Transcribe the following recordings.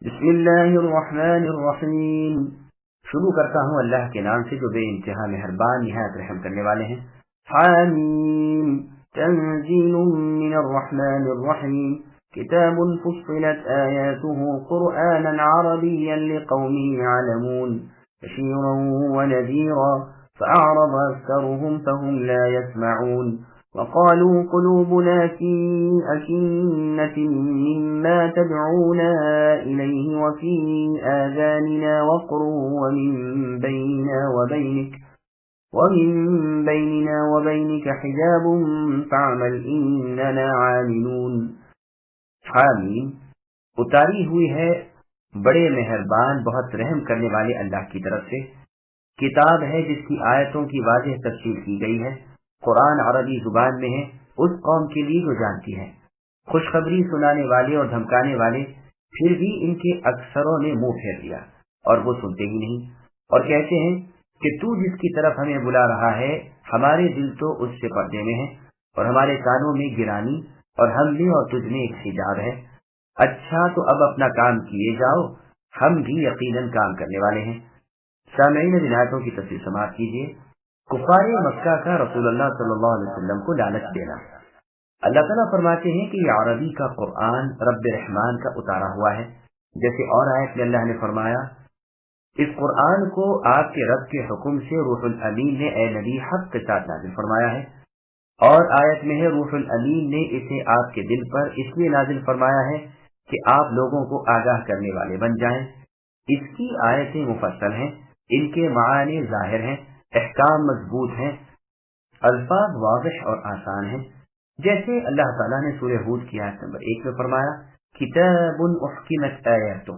بسم اللہ الرحمن الرحیم۔ شروع کرتا ہوں اللہ کے نام سے جو بے انتہا مہربان نہایت رحم کرنے والے ہیں۔ حامیم تنزیل من الرحمن الرحیم کتاب فصلت آیاته قرآنا عربیا لقوم یعلمون بشیرا ونذیرا فأعرض أكثرهم فهم لا يسمعون وقالوا قلوبنا في أكنة مما تدعونا إليه وفي آذاننا وقر ومن بيننا وبينك حجاب فاعمل إننا عاملون۔ حامیم اتاری ہوئی ہے بڑے مہربان بہت رحم کرنے والے اللہ کی طرف سے، کتاب ہے جس کی آیتوں کی واضح تفصیل کی گئی ہے۔ قرآن عربی زبان میں ہے اس قوم کے لیے جو جانتی ہے۔ خوشخبری سنانے والے اور دھمکانے والے پھر بھی ان کے اکثروں نے منہ پھیر لیا اور وہ سنتے ہی نہیں، اور کہتے ہیں کہ تو جس کی طرف ہمیں بلا رہا ہے ہمارے دل تو اس سے پردے میں ہیں اور ہمارے کانوں میں گرانی اور ہم میں اور تجھ میں ایک حجاب ہے۔ اچھا تو اب اپنا کام کیے جاؤ، ہم بھی یقیناً کام کرنے والے ہیں۔ سامعین اب آیتوں کی تفسیر سماعت کیجیے۔ کفار مکہ کا رسول اللہ صلی اللہ علیہ وسلم کو لالچ دینا۔ اللہ تعالیٰ فرماتے ہیں کہ یہ عربی کا قرآن رب رحمان کا اتارا ہوا ہے، جیسے اور آیت میں اللہ نے فرمایا اس قرآن کو آپ کے رب کے حکم سے روح الامین نے اے نبی حق کے ساتھ نازل فرمایا ہے، اور آیت میں ہے روح الامین نے اسے آپ کے دل پر اس لیے نازل فرمایا ہے کہ آپ لوگوں کو آگاہ کرنے والے بن جائیں۔ اس کی آیتیں مفصل ہیں، ان کے معنی ظاہر ہیں، احکام مضبوط ہیں، الفاظ واضح اور آسان ہیں، جیسے اللہ تعالیٰ نے سورہ ہود کی آیت نمبر 1 میں فرمایا کتاب احکمت آیاتہ،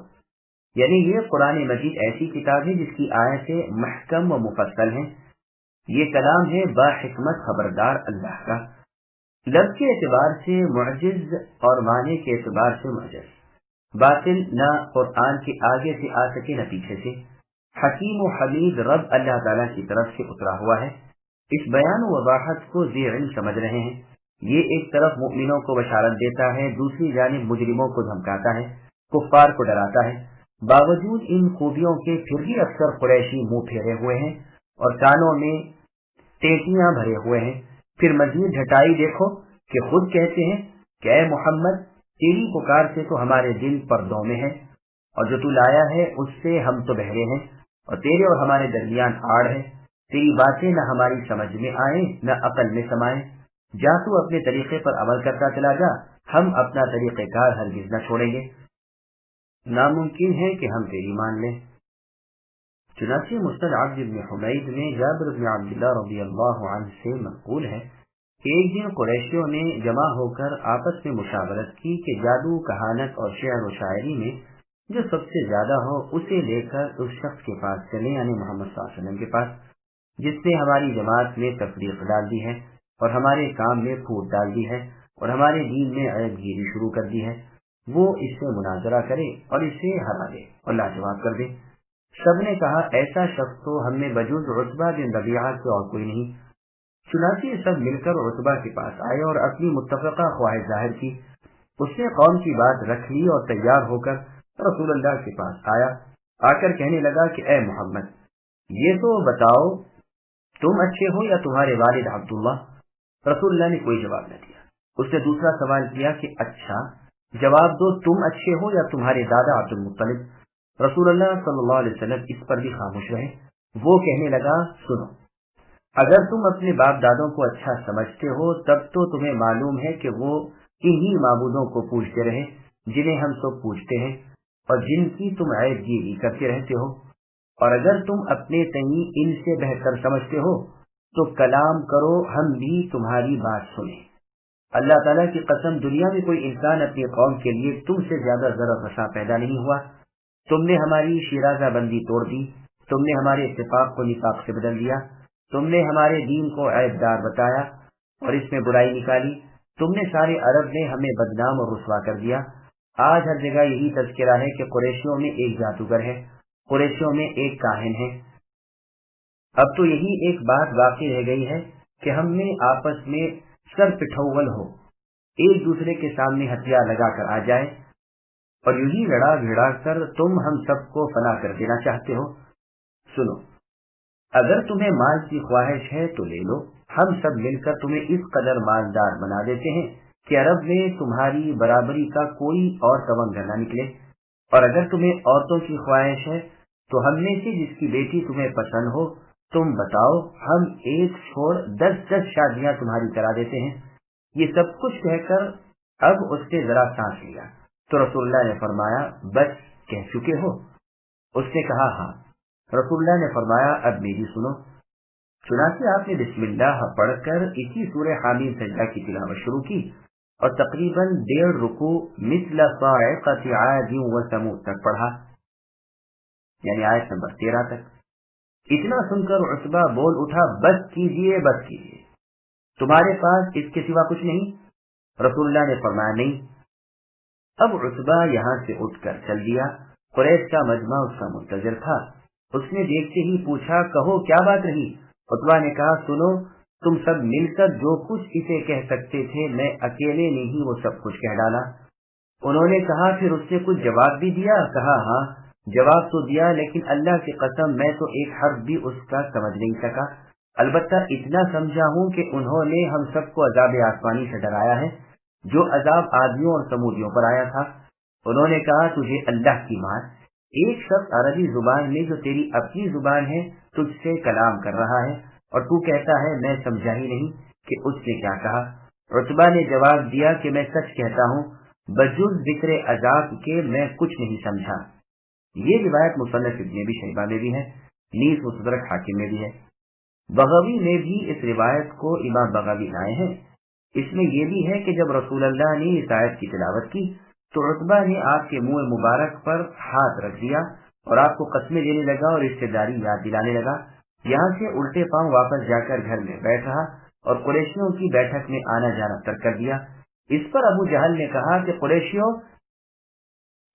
یعنی یہ قرآن مجید ایسی کتاب ہے جس کی آیتیں محکم و مفصل ہیں۔ یہ کلام ہے با حکمت خبردار اللہ کا، لفظ کے اعتبار سے معجز اور معنی کے اعتبار سے معجز، باطل نہ قرآن کے آگے سے آ سکے نہ پیچھے سے۔ حکیم و حمید رب اللہ تعالیٰ کی طرف سے اترا ہوا ہے۔ اس بیان و وضاحت کو ذی علم سمجھ رہے ہیں۔ یہ ایک طرف مؤمنوں کو بشارت دیتا ہے، دوسری جانب مجرموں کو دھمکاتا ہے، کفار کو ڈراتا ہے۔ باوجود ان خوبیوں کے پھر بھی اکثر قریشی منہ پھیرے ہوئے ہیں اور کانوں میں ٹیٹیاں بھرے ہوئے ہیں۔ پھر مزید ڈھٹائی دیکھو کہ خود کہتے ہیں کہ اے محمد تیری پکار سے تو ہمارے دل پردوں میں ہے، اور جو تو لایا ہے اس سے ہم تو بہرے ہیں، اور تیرے اور ہمارے درمیان آڑ ہے۔ تیری باتیں نہ ہماری سمجھ میں آئیں نہ عقل میں سمائیں۔ جا تو اپنے طریقے پر عمل کرتا چلا جا، ہم اپنا طریقہ کار ہرگز نہ چھوڑیں گے، ناممکن ہے کہ ہم تیری مان لیں۔ چنانچہ مسند عبد بن حمید میں جابر بن عبداللہ رضی اللہ عنہ سے منقول ہے کہ ایک دن قریشیوں نے جمع ہو کر آپس میں مشاورت کی کہ جادو، کہانت اور شعر و شاعری میں جو سب سے زیادہ ہو اسے لے کر اس شخص کے پاس چلیں، یعنی محمد صلی اللہ علیہ وسلم کے پاس، جس نے ہماری جماعت میں تفریق ڈال دی ہے اور ہمارے کام میں پھوٹ ڈال دی ہے اور ہمارے دین میں عیب گیری شروع کر دی ہے۔ وہ اس سے مناظرہ کرے اور اسے ہرا دے اور لاجواب کر دے۔ سب نے کہا ایسا شخص تو ہم میں بجز عتبہ بن ربیعہ سے اور کوئی نہیں۔ چنانچہ سب مل کر عتبہ کے پاس آئے اور اپنی متفقہ خواہش ظاہر کی۔ اس نے قوم کی بات رکھ لی اور تیار ہو کر رسول اللہ کے پاس آیا، آ کر کہنے لگا کہ اے محمد یہ تو بتاؤ تم اچھے ہو یا تمہارے والد عبداللہ؟ رسول اللہ نے کوئی جواب نہ دیا۔ اس نے دوسرا سوال کیا کہ اچھا جواب دو تم اچھے ہو یا تمہارے دادا عبد المطلب؟ رسول اللہ صلی اللہ علیہ وسلم اس پر بھی خاموش رہے۔ وہ کہنے لگا سنو، اگر تم اپنے باپ دادوں کو اچھا سمجھتے ہو تب تو تمہیں معلوم ہے کہ وہ انہی معبودوں کو پوجتے رہے جنہیں ہم سب پوجتے ہیں اور جن کی تم عیب گیری کرتے رہتے ہو، اور اگر تم اپنے تئیں ان سے بہتر سمجھتے ہو تو کلام کرو، ہم بھی تمہاری بات سنیں۔ اللہ تعالیٰ کی قسم دنیا میں کوئی انسان اپنی قوم کے لیے تم سے زیادہ ضرر رساں پیدا نہیں ہوا۔ تم نے ہماری شیرازہ بندی توڑ دی، تم نے ہمارے اتفاق کو نفاق سے بدل دیا، تم نے ہمارے دین کو عیب دار بتایا اور اس میں برائی نکالی، تم نے سارے عرب میں ہمیں بدنام اور رسوا کر دیا۔ آج ہر جگہ یہی تذکرہ ہے کہ قریشیوں میں ایک جادوگر ہے، قریشیوں میں ایک کاہن ہے۔ اب تو یہی ایک بات باقی رہ گئی ہے کہ ہم میں آپس میں سر پٹھول ہو، ایک دوسرے کے سامنے ہتھیار لگا کر آ جائے اور یوں ہی لڑا گھڑا کر تم ہم سب کو فنا کر دینا چاہتے ہو؟ سنو، اگر تمہیں مال کی خواہش ہے تو لے لو، ہم سب مل کر تمہیں اس قدر مالدار بنا دیتے ہیں کہ عرب میں تمہاری برابری کا کوئی اور تونگر نہ نکلے۔ اور اگر تمہیں عورتوں کی خواہش ہے تو ہم میں سے جس کی بیٹی تمہیں پسند ہو تم بتاؤ، ہم ایک چھوڑ 10 شادیاں تمہاری کرا دیتے ہیں۔ یہ سب کچھ کہہ کر اب اس نے ذرا سانس لیا تو رسول اللہ نے فرمایا، بس کہہ چکے ہو؟ اس نے کہا ہاں۔ رسول اللہ نے فرمایا، اب میری سنو۔ چنانچہ آپ نے بسم اللہ پڑھ کر اسی سورہ حامیم سجدہ کی تلاوت شروع کی اور تقریباً 1.5 رکوع مثل صاعقۃ عاد و ثمود تک پڑھا، یعنی آیت نمبر 13 تک۔ اتنا سن کر عتبہ بول اٹھا، بس کیجئے بس کیجئے، تمہارے پاس اس کے سوا کچھ نہیں؟ رسول اللہ نے فرمایا نہیں۔ اب عتبہ یہاں سے اٹھ کر چل دیا۔ قریش کا مجمع اس کا منتظر تھا۔ اس نے دیکھتے ہی پوچھا، کہو کیا بات رہی؟ عتبہ نے کہا، سنو، تم سب مل کر جو کچھ اسے کہہ سکتے تھے میں اکیلے نے ہی وہ سب کچھ کہہ ڈالا۔ انہوں نے کہا، پھر اس نے کچھ جواب بھی دیا؟ کہا ہاں، جواب تو دیا، لیکن اللہ کی قسم میں تو ایک حرف بھی اس کا سمجھ نہیں سکا۔ البتہ اتنا سمجھا ہوں کہ انہوں نے ہم سب کو عذاب آسمانی سے ڈرایا ہے جو عذاب عادیوں اور سمودیوں پر آیا تھا۔ انہوں نے کہا، تجھے اللہ کی مان، ایک شخص عربی زبان میں جو تیری اپنی زبان ہے تجھ سے کلام کر رہا ہے اور تو کہتا ہے میں سمجھا ہی نہیں کہ اس نے کیا کہا۔ عتبہ نے جواب دیا کہ میں سچ کہتا ہوں، بجز ذکر عذاب کے میں کچھ نہیں سمجھا۔ یہ روایت مصنف ابن ابی شیبہ میں بھی ہے، نیز مستدرک حاکم میں بھی ہے۔ بغوی میں بھی اس روایت کو امام بغوی لائے ہیں۔ اس میں یہ بھی ہے کہ جب رسول اللہ نے اس آیت کی تلاوت کی تو عتبہ نے آپ کے منہ مبارک پر ہاتھ رکھ دیا اور آپ کو قسمیں دینے لگا اور رشتہ داری یاد دلانے لگا۔ یہاں سے الٹے پاؤں واپس جا کر گھر میں بیٹھ رہا اور قریشیوں کی بیٹھک میں آنا جانا ترک کر دیا۔ اس پر ابو جہل نے کہا کہ قریشیوں،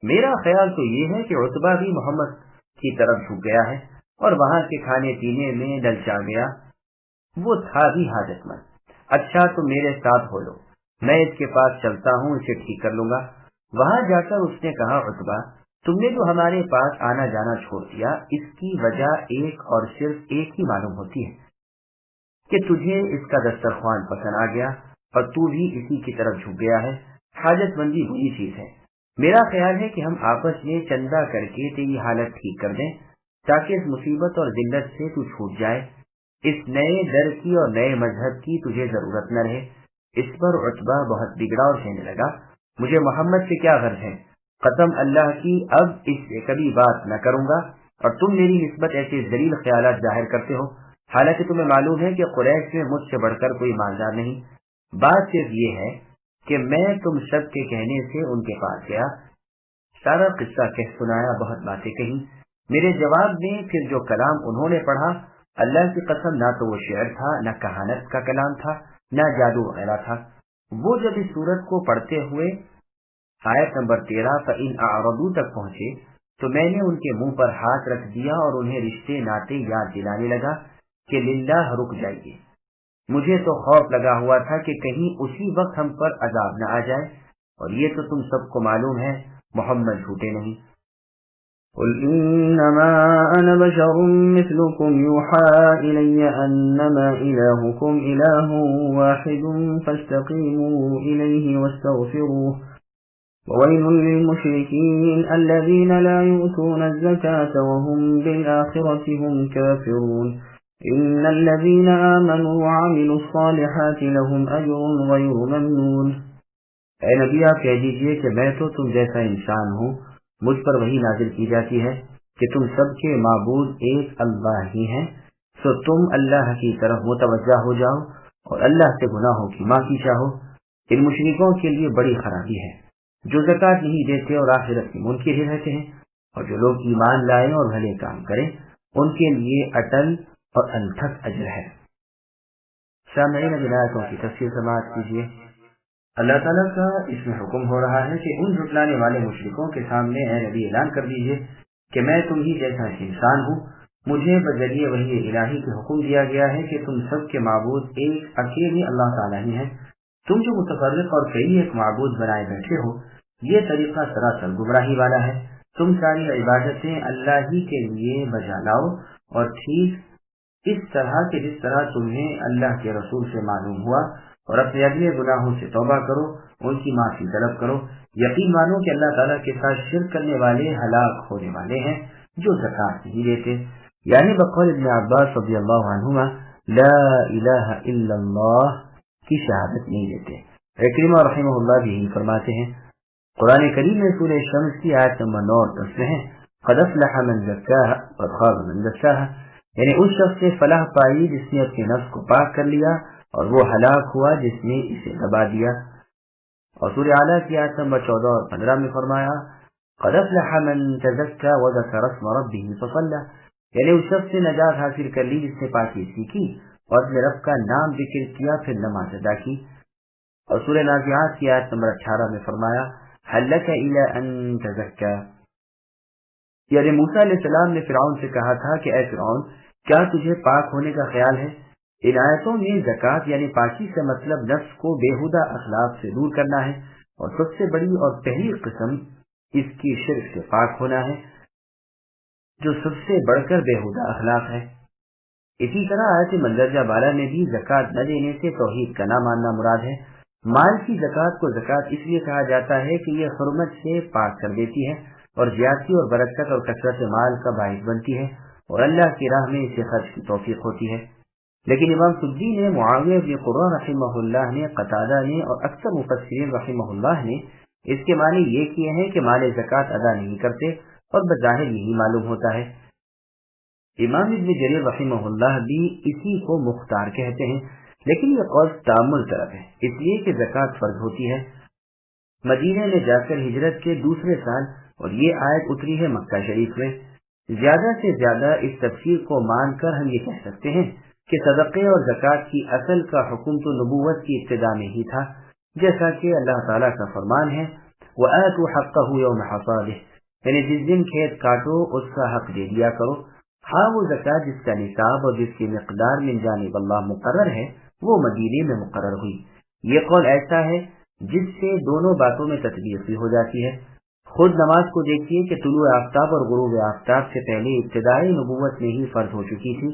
میرا خیال تو یہ ہے کہ عتبہ بھی محمد کی طرف جھک گیا ہے اور وہاں کے کھانے پینے میں للچا گیا، وہ تھا بھی حاجت مند۔ اچھا تم میرے ساتھ ہو لو، میں اس کے پاس چلتا ہوں، اسے ٹھیک کر لوں گا۔ وہاں جا کر اس نے کہا، عتبہ تم نے جو ہمارے پاس آنا جانا چھوڑ دیا اس کی وجہ ایک اور صرف ایک ہی معلوم ہوتی ہے کہ تجھے اس کا دسترخوان پسند آ گیا اور تو بھی اسی کی طرف جھک گیا ہے۔ حاجت مندی بری چیز ہے، میرا خیال ہے کہ ہم آپس میں چندہ کر کے تیری حالت ٹھیک کر دیں تاکہ اس مصیبت اور ذلت سے تو چھوٹ جائے، اس نئے در کی اور نئے مذہب کی تجھے ضرورت نہ رہے۔ اس پر عتبہ بہت بگڑا اور کہنے لگا، مجھے محمد سے کیا غرض ہے، قسم اللہ کی اب اس سے کبھی بات نہ کروں گا، اور تم میری نسبت ایسے ذلیل خیالات ظاہر کرتے ہو، حالانکہ تمہیں معلوم ہے کہ قریش میں مجھ سے بڑھ کر کوئی مالدار نہیں۔ بات صرف یہ ہے کہ میں تم سب کے کہنے سے ان کے پاس گیا، سارا قصہ کہہ سنایا، بہت باتیں کہیں۔ میرے جواب میں پھر جو کلام انہوں نے پڑھا، اللہ کی قسم نہ تو وہ شعر تھا، نہ کہانت کا کلام تھا، نہ جادو وغیرہ تھا۔ وہ جب اس سورت کو پڑھتے ہوئے آیت نمبر 13 فَإِنْ أَعْرَضُوا تک پہنچے تو میں نے ان کے منہ پر ہاتھ رکھ دیا اور انہیں رشتے ناطے یاد دلانے لگا کہ للہ رک جائیے۔ مجھے تو خوف لگا ہوا تھا کہ کہیں اسی وقت ہم پر عذاب نہ آ جائے، اور یہ تو تم سب کو معلوم ہے محمد جھوٹے نہیں۔ قل انما انا بشر مثلكم يوحى الي انما الهكم اله واحد فاستقيموا اليه واستغفروه وويل للمشركين الذين لا يؤتون الزكاة وهم بالآخرة هم كافرون ان الذين آمنوا وعملوا الصالحات لهم اجر غير ممنون۔ اے نبی آپ کہہ دیجئے کہ میں تو تم جیسا انسان ہوں، مجھ پر وہی نازل کی جاتی ہے کہ تم سب کے معبود ایک اللہ ہی ہیں، سو تم اللہ کی طرف متوجہ ہو جاؤ اور اللہ سے گناہوں کی معافی چاہو۔ ان مشرکوں کے لیے بڑی خرابی ہے جو زکوٰۃ نہیں دیتے اور آخرت میں منکر ہی رہتے ہیں، اور جو لوگ ایمان لائیں اور بھلے کام کریں ان کے لیے اٹل اور انتھک اجر ہے۔ سامعین اب آیتوں کی تفسیر سماعت کیجیے۔ اللہ تعالیٰ کا اس میں حکم ہو رہا ہے کہ ان جھٹلانے والے مشرکوں کے سامنے اے نبی اعلان کر دیجئے کہ میں تم ہی جیسا انسان ہوں، مجھے بذریعہ وحی الہی کے حکم دیا گیا ہے کہ تم سب کے معبود ایک اکیلے اللہ تعالیٰ ہی ہیں۔ تم جو متفرق اور کئی ایک معبود بنائے بیٹھے ہو یہ طریقہ سراسر گمراہی والا ہے۔ تم ساری عبادتیں اللہ ہی کے لیے بجا لاؤ اور ٹھیک اس طرح کہ جس طرح تمہیں اللہ کے رسول سے معلوم ہوا، اور اپنے اگلے گناہوں سے توبہ کرو، ان کی معافی طلب کرو۔ یقین مانو کہ اللہ تعالیٰ کے ساتھ شرک کرنے والے ہلاک ہونے والے ہیں جو زکوٰۃ نہیں دیتے۔ یعنی بقول ابن عباس رضی اللہ عنہما لا الہ الا اللہ کی شہادت نہیں دیتے۔ اکرمہ رحمہ اللہ بھی فرماتے ہیں، قرآن کریم میں سورہ شمس کی آیت نمبر 9 اور 10 میں ہے قد افلح من زکاہا وخاب من دساہا، یعنی اس شخص نے فلاح پائی جس نے اپنے نفس کو پاک کر لیا، اور وہ ہلاک ہوا جس نے اسے دبا دیا۔ اور سورہ اعلیٰ کی آیت نمبر 14 اور 15 میں فرمایا قد افلح من تزکا وذکر اسم ربہ فصلی، یعنی اس شخص نے نجات حاصل کر لی جس نے پاکی سیکھی اور اپنے رب کا نام ذکر کیا پھر نماز ادا کی۔ اور سورہ نازعات کی آیت نمبر 18 میں فرمایا هل لك الى ان تزکا، یعنی موسیٰ علیہ السلام نے فرعون سے کہا تھا کہ اے فرعون کیا تجھے پاک ہونے کا خیال ہے؟ ان آیتوں میں زکوٰۃ یعنی پاکی سے مطلب نفس کو بےہودہ اخلاق سے دور کرنا ہے، اور سب سے بڑی اور پہلی قسم اس کی شرک سے پاک ہونا ہے جو سب سے بڑھ کر بےہودہ اخلاق ہے۔ اسی طرح آیت مندرجہ بالا میں بھی زکوٰۃ نہ دینے سے توحید کا نہ ماننا مراد ہے۔ مال کی زکوٰۃ کو زکوٰۃ اس لیے کہا جاتا ہے کہ یہ حرمت سے پاک کر دیتی ہے اور زیادتی اور برکت اور کثرت مال کا باعث بنتی ہے، اور اللہ کی راہ میں اسے خرچ کی توفیق ہوتی ہے۔ لیکن امام سدی نے، معاویہ بن قرہ رحمہ اللہ نے، قتادہ نے اور اکثر مفسرین رحمہ اللہ نے اس کے معنی یہ کیے ہیں کہ مال زکوٰۃ ادا نہیں کرتے، اور بظاہر یہی معلوم ہوتا ہے۔ امام ابن جریر رحمہ اللہ بھی اسی کو مختار کہتے ہیں، لیکن یہ قول تامل طرف ہے، اس لیے کہ زکوٰۃ فرض ہوتی ہے مدینے میں جا کر ہجرت کے دوسرے سال، اور یہ آیت اتری ہے مکہ شریف میں۔ زیادہ سے زیادہ اس تفسیر کو مان کر ہم یہ کہہ سکتے ہیں کہ صدقے اور زکوٰۃ کی اصل کا حکم تو نبوت کی ابتدا میں ہی تھا، جیسا کہ اللہ تعالیٰ کا فرمان ہے وَآتُوا حَقَّهُ يَوْمَ حَصَادِهِ، یعنی جس دن کھیت کاٹو اس کا حق دے دیا کرو۔ ہاں وہ زکوٰۃ جس کا نصاب اور جس کی مقدار من جانب اللہ مقرر ہے وہ مدینے میں مقرر ہوئی۔ یہ قول ایسا ہے جس سے دونوں باتوں میں تطبیق بھی ہو جاتی ہے۔ خود نماز کو دیکھیے کہ طلوع آفتاب اور غروب آفتاب سے پہلے ابتدائی نبوت میں ہی فرض ہو چکی تھی،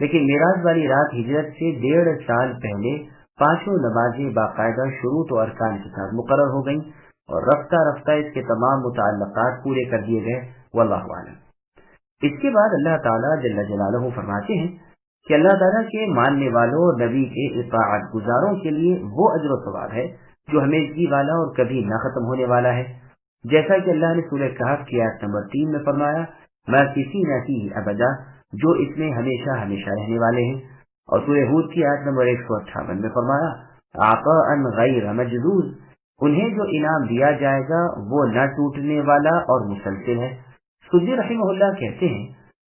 لیکن معراج والی رات ہجرت سے 1.5 سال پہلے 5 نمازیں باقاعدہ شروط و ارکان کے ساتھ مقرر ہو گئیں، اور رفتہ رفتہ اس کے تمام متعلقات پورے کر دیے گئے، واللہ اعلم۔ اس کے بعد اللہ تعالیٰ جل جلالہ فرماتے ہیں کہ اللہ تعالیٰ کے ماننے والوں اور نبی کے اطاعت گزاروں کے لیے وہ اجر و ثواب ہے جو ہمیشگی والا اور کبھی نہ ختم ہونے والا ہے، جیسا کہ اللہ نے سورہ کہف کی آیت نمبر 3 میں فرمایا مَاکِثِینَ فِیہ ابدا، جو اس میں ہمیشہ ہمیشہ رہنے والے ہیں، اور سورہ ہود کی آیت نمبر 158 میں فرمایا عطاء غیر مجذوذ، انہیں جو انعام دیا جائے گا وہ نہ ٹوٹنے والا اور مسلسل ہے۔ سدی رحمہ اللہ کہتے ہیں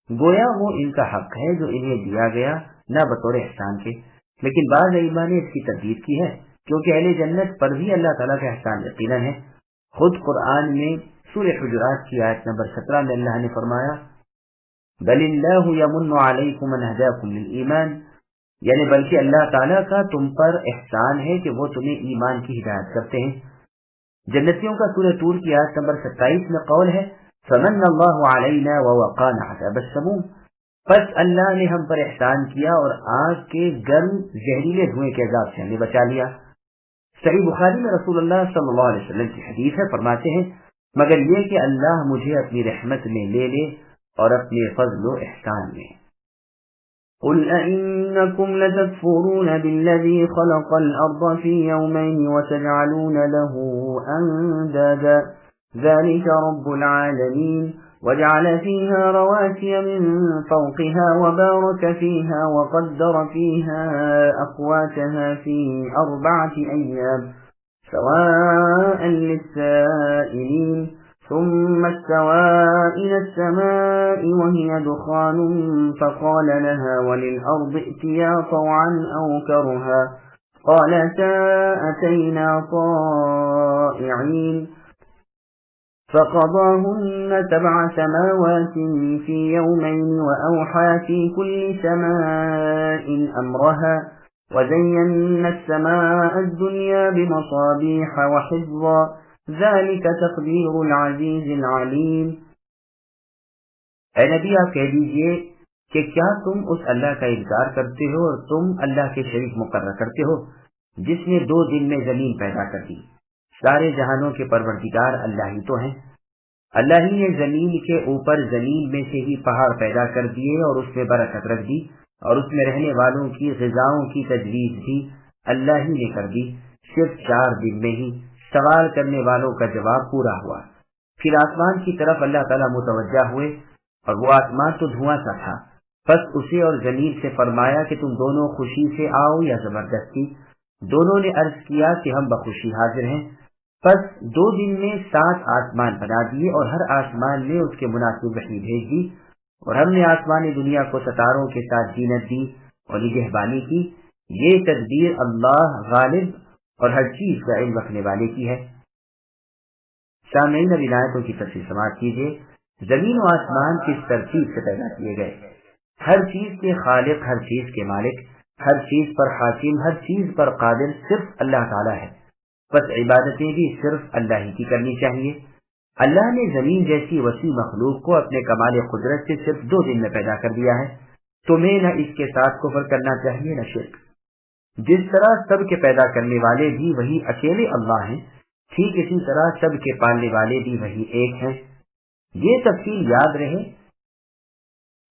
گویا وہ ان کا حق ہے جو انہیں دیا گیا نہ بطور احسان کے، لیکن بعض ائمہ نے اس کی تردید کی ہے کیونکہ اہل جنت پر بھی اللہ تعالیٰ کا احسان یقیناً ہے۔ خود قرآن میں سورہ حجرات کی آیت نمبر 17 میں اللہ نے فرمایا بل اللہ یمن علیکم ان ہداکم للایمان، یعنی بلکہ اللہ تعالیٰ کا تم پر احسان ہے کہ وہ تمہیں ایمان کی ہدایت کرتے ہیں۔ جنتیوں کا سورہ طور کی آیت نمبر 27 میں قول ہے فمن اللہ علینا ووقانا عذاب السموم، پس اللہ نے ہم پر احسان کیا اور آگ کے گرم زہریلے دھوئیں کے عذاب سے ہمیں بچا لیا۔ صحیح بخاری میں رسول اللہ صلی اللہ علیہ وسلم کی حدیث ہے، فرماتے ہیں مگر یہ کہ اللہ مجھے اپنی رحمت میں لے لے اور اپنے فضل و احسان میں۔ قل أئنكم لتكفرون بالذي خلق الأرض في يومين وتجعلون له أندادا ذلك رب العالمين وجعل فيها رواسي من فوقها وبارك فيها وقدر فيها أقواتها في 4 أيام سواء للسائلين ثم استوى إلى السماء وهي دخان فقال لها وللأرض ائتيا طوعا أو كرها قالتا أتينا طائعين فقضاهن 7 سماوات في يومين وأوحى في كل سماء أمرها وزينا السماء الدنيا بمصابيح وحفظا ذلك تقدیر العزیز العلیم۔ اے نبی آپ کہہ دیجئے کہ کیا تم اس اللہ کا انکار کرتے ہو اور تم اللہ کے شریک مقرر کرتے ہو جس نے 2 دن میں زمین پیدا کر دی؟ سارے جہانوں کے پروردگار اللہ ہی تو ہیں۔ اللہ ہی نے زمین کے اوپر زمین میں سے ہی پہاڑ پیدا کر دیے اور اس میں برکت رکھ دی، اور اس میں رہنے والوں کی غذاؤں کی تجویز بھی اللہ ہی نے کر دی۔ صرف 4 دن میں ہی سوال کرنے والوں کا جواب پورا ہوا۔ پھر آسمان کی طرف اللہ تعالیٰ متوجہ ہوئے، اور وہ آسمان تو دھواں سا تھا۔ پس اسے اور زمین سے فرمایا کہ تم دونوں خوشی سے آؤ یا زبردستی؟ دونوں نے عرض کیا کہ ہم بخوشی حاضر ہیں۔ پس 2 دن میں 7 آسمان بنا دیے اور ہر آسمان میں اس کے مناسب وحی بھیج دی، اور ہم نے آسمان دنیا کو ستاروں کے ساتھ زینت دی اور نگہبانی کی۔ یہ تدبیر اللہ غالب اور ہر چیز کا علم رکھنے والے کی ہے۔ سامعین، اب آیتوں کی تفصیل سماعت کیجیے۔ زمین و آسمان کس ترتیب سے پیدا کیے گئے؟ ہر چیز کے خالق، ہر چیز کے مالک، ہر چیز پر حاکم، ہر چیز پر قادر صرف اللہ تعالیٰ ہے۔ بس عبادتیں بھی صرف اللہ ہی کی کرنی چاہیے۔ اللہ نے زمین جیسی وسیع مخلوق کو اپنے کمال قدرت سے صرف 2 دن میں پیدا کر دیا ہے۔ تمہیں نہ اس کے ساتھ کفر کرنا چاہیے نہ شرک۔ جس طرح سب کے پیدا کرنے والے بھی وہی اکیلے اللہ ہیں، ٹھیک اسی طرح سب کے پالنے والے بھی وہی ایک ہیں۔ یہ تفصیل یاد رہے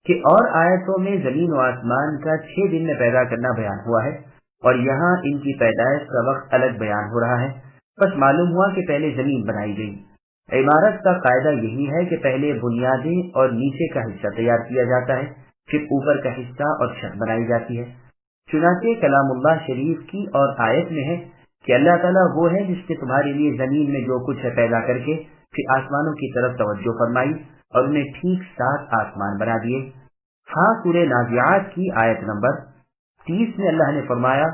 کہ اور آیتوں میں زمین و آسمان کا 6 دن میں پیدا کرنا بیان ہوا ہے، اور یہاں ان کی پیدائش کا وقت الگ بیان ہو رہا ہے۔ بس معلوم ہوا کہ پہلے زمین بنائی گئی۔ عمارت کا قاعدہ یہی ہے کہ پہلے بنیادیں اور نیچے کا حصہ تیار کیا جاتا ہے، پھر اوپر کا حصہ اور چھت بنائی جاتی ہے۔ چنانچہ کلام اللہ شریف کی اور آیت میں ہے کہ اللہ تعالیٰ وہ ہے جس نے تمہارے لیے زمین میں جو کچھ ہے پیدا کر کے پھر آسمانوں کی طرف توجہ فرمائی اور انہیں ٹھیک 7 آسمان بنا دیے۔ ہاں، سورہ نازعات کی آیت نمبر 30 میں اللہ نے فرمایا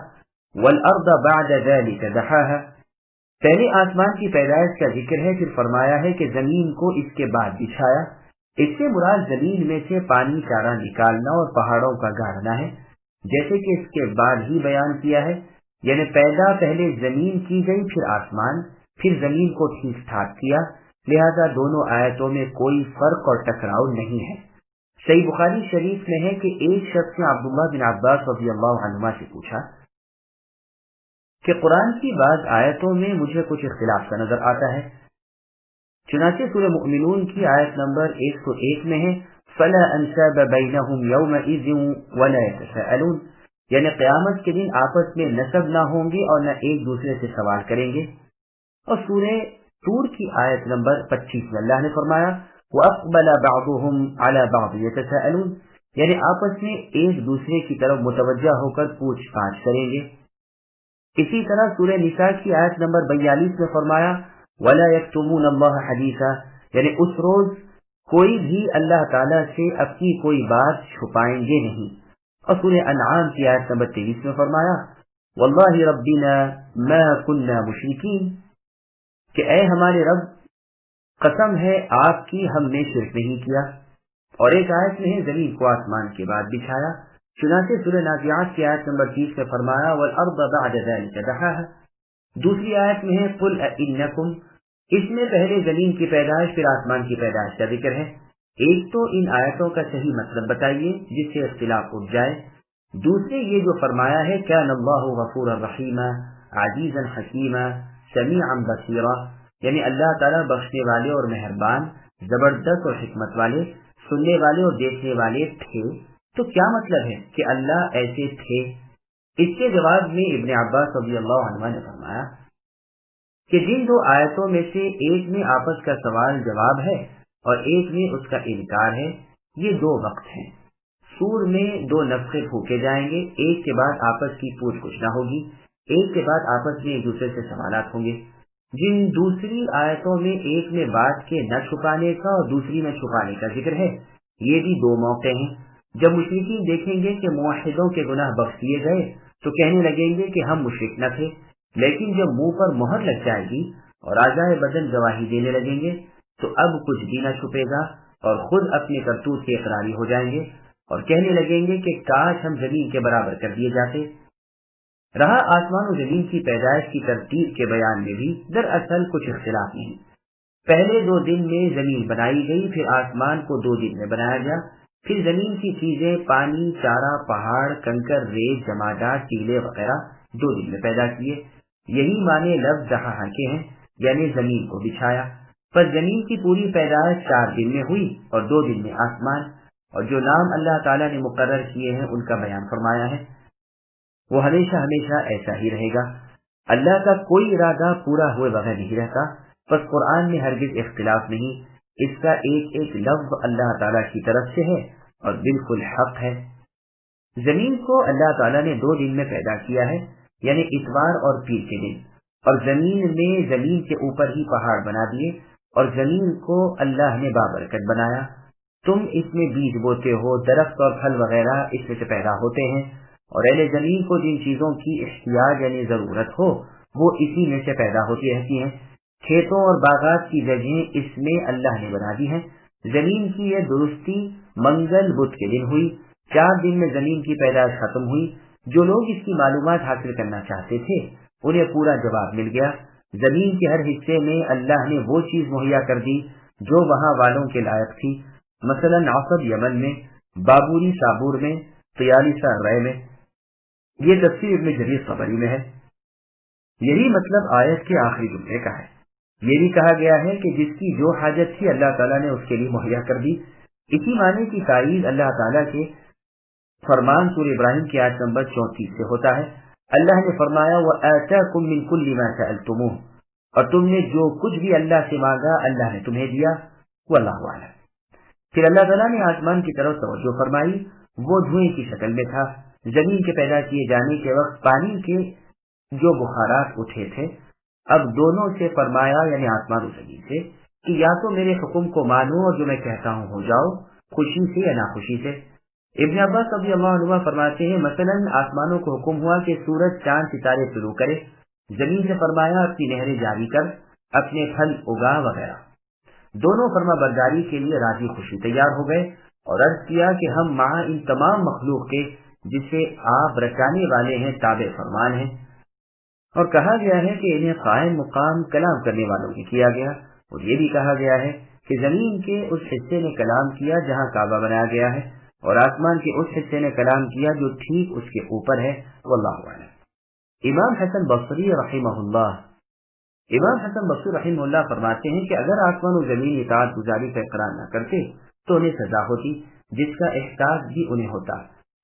وَالْأَرْضَ بَعْدَ ذَلِكَ دَحَاهَا۔ پہلے آسمان کی پیدائش کا ذکر ہے، پھر فرمایا ہے کہ زمین کو اس کے بعد بچھایا۔ اس سے مراد زمین میں سے پانی چارہ نکالنا اور پہاڑوں کا گاڑنا ہے، جیسے کہ اس کے بعد ہی بیان کیا ہے، یعنی پیدا پہلے زمین کی گئی پھر آسمان، پھر زمین کو ٹھیک ٹھاک کیا۔ لہذا دونوں آیتوں میں کوئی فرق اور ٹکراؤ نہیں ہے۔ صحیح بخاری شریف میں ہے کہ ایک شخص نے عبداللہ بن عباس رضی اللہ عنہما سے پوچھا کہ قرآن کی بعض آیتوں میں مجھے کچھ اختلاف کا نظر آتا ہے۔ چنانچہ سورہ مؤمنون کی آیت نمبر 101 میں ہے فَلَا أَنْسَابَ بَيْنَهُمْ يَوْمَئِذٍ وَلَا يَتَسَاءَلُونَ، یعنی قیامت کے دن آپس میں نسب نہ ہوں گے اور نہ ایک دوسرے سے سوال کریں گے۔ اور سورہ طور کی آیت نمبر 25 میں اللہ نے فرمایا وَأَقْبَلَ بَعْضُهُمْ عَلَى بَعْضٍ يَتَسَاءَلُونَ، یعنی آپس میں ایک دوسرے کی طرف متوجہ ہو کر پوچھ پاچھ کریں گے۔ اسی طرح سورہ نساء کی آیت نمبر 42 میں فرمایا وَلَا يَكْتُمُونَ اللَّهَ حَدِيثًا، یعنی اس روز کوئی بھی اللہ تعالیٰ سے اپنی کوئی بات چھپائیں گے نہیں۔ اور سورہ انعام کی آیت نمبر 23 میں فرمایا وَاللَّهِ رَبِّنَا مَا كُنَّا مُشْرِكِينَ، کہ اے ہمارے رب، قسم ہے آپ کی ہم نے شرک نہیں کیا۔ اور ایک آیت میں ہے زمین کو آسمان کے بعد بچھایا۔ چنانچہ سورہ نازعات کی آیت نمبر 30 میں فرمایا وَالْأَرْضَ بَعْدَ ذَلِكَ دَحَاهَا۔ دوسری آیت میں ہے قُلْ أَإِنَّكُمْ، اس میں پہلے زمین کی پیدائش پھر آسمان کی پیدائش کا ذکر ہے۔ ایک تو ان آیتوں کا صحیح مطلب بتائیے جس سے اختلاف اٹھ جائے، دوسرے یہ جو فرمایا ہے كَانَ اللَّهُ غَفُورًا رَحِيمًا عَزِيزًا حَكِيمًا سَمِيعًا بَصِيرًا، یعنی اللہ تعالیٰ بخشنے والے اور مہربان، زبردست اور حکمت والے، سننے والے اور دیکھنے والے تھے۔ تو کیا مطلب ہے کہ اللہ ایسے تھے؟ اس کے جواب میں ابن عباس رضی اللہ عنہ نے فرمایا کہ جن 2 آیتوں میں سے ایک میں آپس کا سوال جواب ہے اور ایک میں اس کا انکار ہے، یہ 2 وقت ہیں۔ سور میں 2 نفخے پھونکے جائیں گے، ایک کے بعد آپس کی پوچھ گچھ نہ ہوگی، ایک کے بعد آپس میں ایک دوسرے سے سوالات ہوں گے۔ جن دوسری آیتوں میں ایک میں بات کے نہ چھپانے کا اور دوسری میں چھپانے کا ذکر ہے، یہ بھی 2 موقع ہیں۔ جب مشرکین دیکھیں گے کہ موحدوں کے گناہ بخش دیے گئے تو کہنے لگیں گے کہ ہم مشرک نہ تھے، لیکن جب منہ پر مہر لگ جائے گی اور اعضائے بدن گواہی دینے لگیں گے تو اب کچھ بھی نہ چھپے گا اور خود اپنے کرتوت کے اقراری ہو جائیں گے اور کہنے لگیں گے کہ کاش ہم زمین کے برابر کر دیے جاتے۔ رہا آسمان و زمین کی پیدائش کی ترتیب کے بیان میں بھی دراصل کچھ اختلاف نہیں۔ پہلے 2 دن میں زمین بنائی گئی، پھر آسمان کو 2 دن میں بنایا گیا، پھر زمین کی چیزیں پانی، چارہ، پہاڑ، کنکر، ریت، جمادات، ٹیلے وغیرہ 2 دن میں پیدا کیے۔ یہی معنی لفظ دہا کے ہیں، یعنی زمین کو بچھایا۔ پس زمین کی پوری پیدائش 4 دن میں ہوئی اور 2 دن میں آسمان، اور جو نام اللہ تعالیٰ نے مقرر کیے ہیں ان کا بیان فرمایا ہے، وہ ہمیشہ ہمیشہ ایسا ہی رہے گا۔ اللہ کا کوئی ارادہ پورا ہوئے بغیر نہیں رہتا، پس قرآن میں ہرگز اختلاف نہیں، اس کا ایک ایک لفظ اللہ تعالیٰ کی طرف سے ہے اور بالکل حق ہے۔ زمین کو اللہ تعالیٰ نے 2 دن میں پیدا کیا ہے، یعنی اتوار اور پیر کے دن، اور زمین میں زمین کے اوپر ہی پہاڑ بنا دیے، اور زمین کو اللہ نے بابرکت بنایا۔ تم اس میں بیج بوتے ہو، درخت اور پھل وغیرہ اس میں سے پیدا ہوتے ہیں، اور اہل زمین کو جن چیزوں کی احتیاج یعنی ضرورت ہو وہ اسی میں سے پیدا ہوتی رہتی ہیں۔ کھیتوں اور باغات کی جگہیں اس میں اللہ نے بنا دی ہیں۔ زمین کی یہ درستی منگل بدھ کے دن ہوئی، 4 دن میں زمین کی پیدائش ختم ہوئی۔ جو لوگ اس کی معلومات حاصل کرنا چاہتے تھے انہیں پورا جواب مل گیا۔ زمین کے ہر حصے میں اللہ نے وہ چیز مہیا کر دی جو وہاں والوں کے لائق تھی، مثلا عصب یمن میں، بابوری صابور میں، طیالسہ رے میں۔ یہ تفسیر ابن جریر طبری میں ہے۔ یہی مطلب آیت کے آخری جملے کا ہے۔ یہ بھی کہا گیا ہے کہ جس کی جو حاجت تھی اللہ تعالیٰ نے اس کے لیے مہیا کر دی۔ اسی معنی کی تائید اللہ تعالیٰ کے فرمان سورہ ابراہیم کی آیت نمبر 34 سے ہوتا ہے۔ اللہ نے فرمایا وَآتَاكُم مِّن كُلِّ مَا سَأَلْتُمُوهُ، اور تم نے جو کچھ بھی اللہ سے مانگا اللہ نے تمہیں دیا، واللہ اعلم۔ پھر اللہ تعالیٰ نے آسمان کی طرف توجہ فرمائی، وہ دھوئیں کی شکل میں تھا۔ زمین کے پیدا کیے جانے کے وقت پانی کے جو بخارات اٹھے تھے، اب دونوں سے فرمایا یعنی آسمان و زمین سے کہ یا تو میرے حکم کو مانو اور جو میں کہتا ہوں ہو جاؤ، خوشی سے یا ناخوشی سے۔ ابن عباس رضی اللہ عنہ فرماتے ہیں مثلا آسمانوں کو حکم ہوا کہ سورج چاند ستارے شروع کرے، زمین سے فرمایا اپنی نہریں جاری کر، اپنے پھل اگا وغیرہ۔ دونوں فرما برداری کے لیے راضی خوشی تیار ہو گئے اور عرض کیا کہ ہم مع ان تمام مخلوق کے جسے آپ رچانے والے ہیں تابع فرمان ہیں۔ اور کہا گیا ہے کہ انہیں قائم مقام کلام کرنے والوں کی کیا گیا، اور یہ بھی کہا گیا ہے کہ زمین کے اس حصے نے کلام کیا جہاں کعبہ بنایا گیا ہے، اور آسمان کے اس حصے نے کلام کیا جو ٹھیک اس کے اوپر ہے، واللہ اعلم۔ امام حسن بصری رحمہ اللہ فرماتے ہیں کہ اگر آسمان و زمین اطاعت گزاری کا اقرار نہ کرتے تو انہیں سزا ہوتی، جس کا احساس بھی انہیں ہوتا۔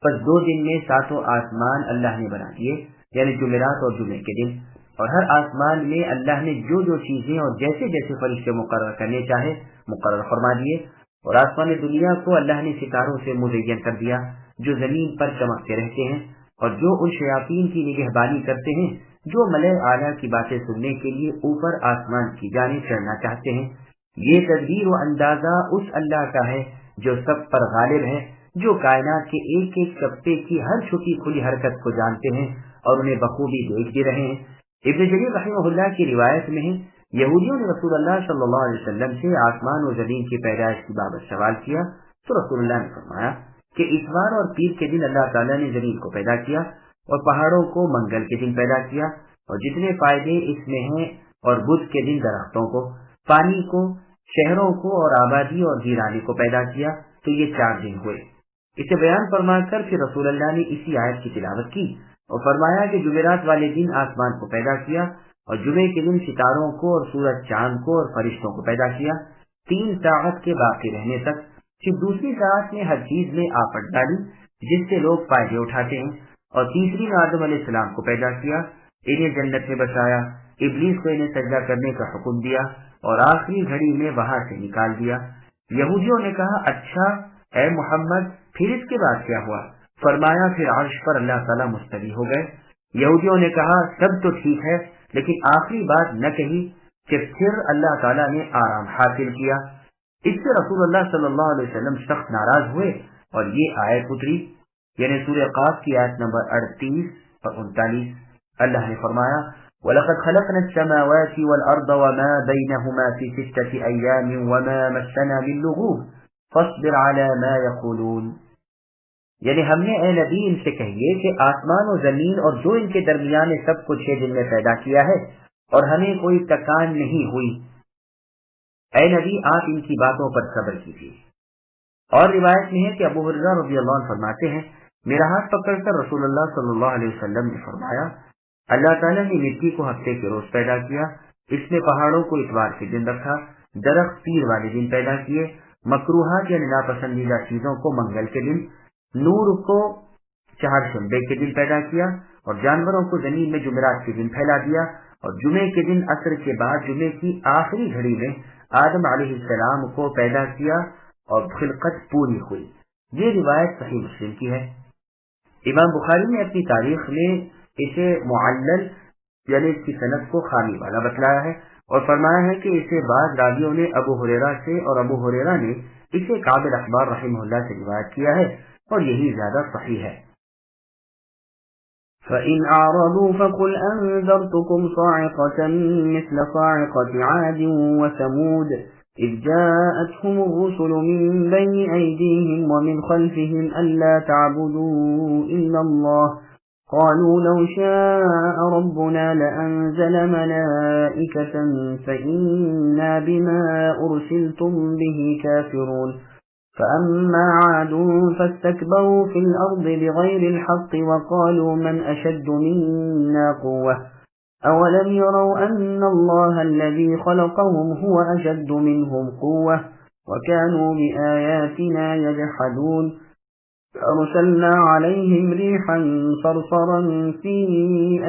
پس 2 دن میں 7 آسمان اللہ نے بنا دیے، یعنی جمعرات اور جمعے کے دن، اور ہر آسمان میں اللہ نے جو جو چیزیں اور جیسے جیسے فرشتے مقرر کرنے چاہے مقرر فرما دیے، اور آسمان دنیا کو اللہ نے ستاروں سے مزین کر دیا جو زمین پر چمکتے رہتے ہیں، اور جو ان شیاطین کی نگہبانی کرتے ہیں جو ملائے اعلیٰ کی باتیں سننے کے لیے اوپر آسمان کی جانب چڑھنا چاہتے ہیں۔ یہ تدبیر و اندازہ اس اللہ کا ہے جو سب پر غالب ہے، جو کائنات کے ایک ایک چپے کی ہر چھپی کھلی حرکت کو جانتے ہیں اور انہیں بخوبی دیکھ بھی رہے ہیں۔ ابن جریر رحمہ اللہ کی روایت میں ہے یہودیوں نے رسول اللہ صلی اللہ علیہ وسلم سے آسمان و زمین کی پیدائش کی بابت سوال کیا تو رسول اللہ نے فرمایا کہ اتوار اور پیر کے دن اللہ تعالیٰ نے زمین کو پیدا کیا اور پہاڑوں کو منگل کے دن پیدا کیا، اور جتنے فائدے اس میں ہیں، اور بدھ کے دن درختوں کو، پانی کو، شہروں کو اور آبادی اور ویرانے کو پیدا کیا، تو یہ 4 دن ہوئے۔ اسے بیان فرما کر پھر رسول اللہ نے اسی آیت کی تلاوت کی اور فرمایا کہ جمعرات والے دن آسمان کو پیدا کیا اور جمعے کے دن ستاروں کو اور سورج چاند کو اور فرشتوں کو پیدا کیا 3 ساعت کے باقی رہنے تک۔ پھر دوسری ساعت میں ہر چیز میں آفت ڈالی جس سے لوگ فائدے اٹھاتے ہیں، اور تیسری میں آدم علیہ السلام کو پیدا کیا، انہیں جنت میں بسایا، ابلیس کو انہیں سجدہ کرنے کا حکم دیا اور آخری گھڑی میں وہاں سے نکال دیا۔ یہودیوں نے کہا اچھا اے محمد پھر اس کے بعد کیا ہوا؟ فرمایا پھر عرش پر اللہ تعالیٰ مستوی ہو گئے۔ یہودیوں نے کہا سب تو ٹھیک ہے لیکن آخری بات نہ کہی کہ پھر اللہ تعالیٰ نے آرام حاصل کیا۔ اس سے رسول اللہ صلی اللہ علیہ وسلم سخت ناراض ہوئے اور یہ آیت اتری، یعنی سورہ قاف کی آیت نمبر 38 اور 39۔ اللہ نے فرمایا وَلَقَدْ خَلَقْنَا السَّمَاوَاتِ وَالْأَرْضَ وَمَا بَيْنَهُمَا فِي 6 أَيَّامٍ وَمَا مَسَّنَا مِن لُغُوبٍ فَاصْبِرْ عَلَى مَا يَقُولُونَ۔ یعنی ہم نے اے نبی ان سے کہیے کہ آسمان و زمین اور جو ان کے درمیان ہے سب کو 6 دن میں پیدا کیا ہے اور ہمیں کوئی تکان نہیں ہوئی۔ اے نبی آپ ان کی باتوں پر صبر کیجیے۔ اور روایت میں ہے کہ ابو ہریرہ رضی اللہ عنہ فرماتے ہیں میرا ہاتھ پکڑ کر رسول اللہ صلی اللہ علیہ وسلم نے فرمایا اللہ تعالیٰ نے مٹی کو ہفتے کے روز پیدا کیا، اس نے پہاڑوں کو اتوار کے دن رکھا، درخت پیر والے دن پیدا کیے، مکروہات یعنی ناپسندیدہ چیزوں کو منگل کے دن، نور کو چہارشنبے کے دن پیدا کیا اور جانوروں کو زمین میں جمعرات کے دن پھیلا دیا، اور جمعے کے دن عصر کے بعد جمعے کی آخری گھڑی میں آدم علیہ السلام کو پیدا کیا اور خلقت پوری ہوئی۔ یہ روایت صحیح مسلم کی ہے۔ امام بخاری نے اپنی تاریخ میں اسے معلل یعنی اس کی سند کو خامی والا بتلایا ہے اور فرمایا ہے کہ اسے بعض راویوں نے ابو ہریرہ سے اور ابو ہریرہ نے اسے کعب الاحبار رحمہ اللہ سے روایت کیا ہے اور یہی زیادہ صحیح ہے۔ فَإِنْ أَعْرَضُوا فَقُلْ أَنذَرْتُكُمْ صَاعِقَةً مِثْلَ صَاعِقَةِ عَادٍ وَثَمُودَ إِذْ جَاءَتْهُمُ الرُّسُلُ مِنْ بَيْنِ أَيْدِيهِمْ وَمِنْ خَلْفِهِمْ أَلَّا تَعْبُدُوا إِلَّا اللَّهَ قالوا لو شاء ربنا لأنزل ملائكة فإنا بما أرسلتم به كافرون فأما عاد فاستكبروا في الأرض بغير الحق وقالوا من أشد منا قوة أولم يروا أن الله الذي خلقهم هو أشد منهم قوة وكانوا بآياتنا يجحدون أرسلنا عليهم ريحا صرصرا في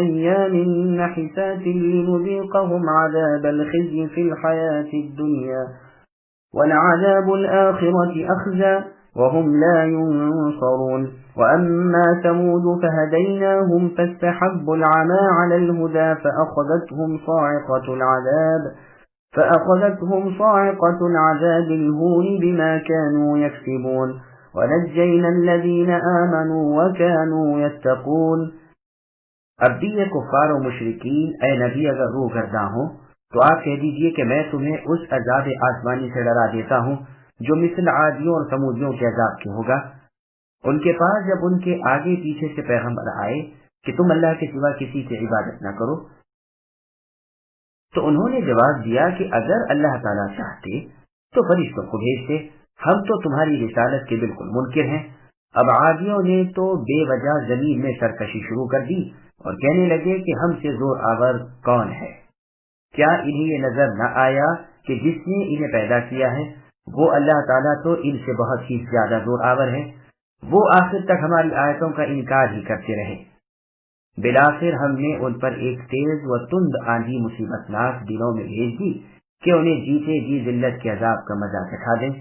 أيام نحسات لنذيقهم عذاب الخزي في الحياة الدنيا ولعذاب الآخرة أخزى وهم لا ينصرون وأما ثمود فهديناهم فاستحبوا العمى على الهدى فأخذتهم صاعقة العذاب الهون بما كانوا يكسبون ونجينا الذين آمنوا وكانوا يتقون۔ اب بھی یہ کفار و مشرکین اے نبی اگر روح گرداں ہوں تو آپ کہہ دیجئے کہ میں تمہیں اس عذاب آسمانی سے ڈرا دیتا ہوں جو مثل عادیوں اور سمودیوں کے عذاب کے ہوگا۔ ان کے پاس جب ان کے آگے پیچھے سے پیغمبر آئے کہ تم اللہ کے سوا کسی کی عبادت نہ کرو تو انہوں نے جواب دیا کہ اگر اللہ تعالیٰ چاہتے تو فرشتوں کو بھیجتے، ہم تو تمہاری رسالت کے بالکل منکر ہیں۔ اب عادیوں نے تو بے وجہ زمین میں سرکشی شروع کر دی اور کہنے لگے کہ ہم سے زور آور کون ہے؟ کیا انہیں یہ نظر نہ آیا کہ جس نے انہیں پیدا کیا ہے وہ اللہ تعالیٰ تو ان سے بہت ہی زیادہ زور آور ہے، وہ آخر تک ہماری آیتوں کا انکار ہی کرتے رہے۔ بلاخر ہم نے ان پر ایک تیز و تند آندھی مصیبت ناک دنوں میں بھیج دی کہ انہیں جیتے جی ذلت کے عذاب کا مزہ چکھا دیں۔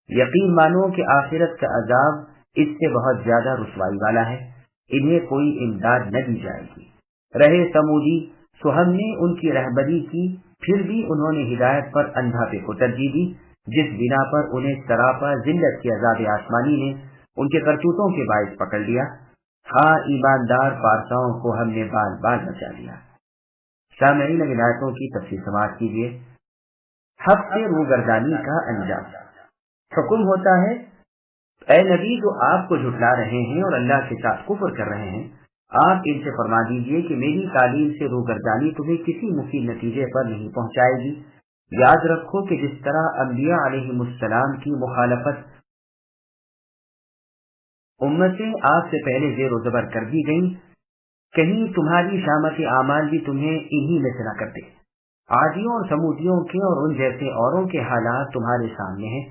یقین مانو کہ آخرت کا عذاب اس سے بہت زیادہ رسوائی والا ہے، انہیں کوئی امداد نہ دی جائے گی۔ رہے سمودی سو ہم نے ان کی رہبری کی، پھر بھی انہوں نے ہدایت پر اندھاپے کو ترجیح دی، جس بنا پر انہیں سراپا ذلت کے عذاب آسمانی نے ان کے کرتوتوں کے باعث پکڑ لیا۔ ہاں ایماندار پارساؤں کو ہم نے بال بال بچا دیا۔ سامعین اب آیتوں کی تفصیل سماعت کیجیے۔ حق سے روگردانی کا انجام۔ حکم ہوتا ہے اے نبی جو آپ کو جھٹلا رہے ہیں اور اللہ کے ساتھ کفر کر رہے ہیں، آپ ان سے فرما دیجئے کہ میری تعلیم سے روگردانی تمہیں کسی مفید نتیجے پر نہیں پہنچائے گی۔ یاد رکھو کہ جس طرح انبیاء علیہم السلام کی مخالفت امتیں آپ سے پہلے زیر و زبر کر دی گئیں، کہیں تمہاری شامت اعمال بھی تمہیں انہی میں سے نہ کرتے۔ عادیوں اور سمودیوں کے اور ان جیسے اوروں کے حالات تمہارے سامنے ہیں۔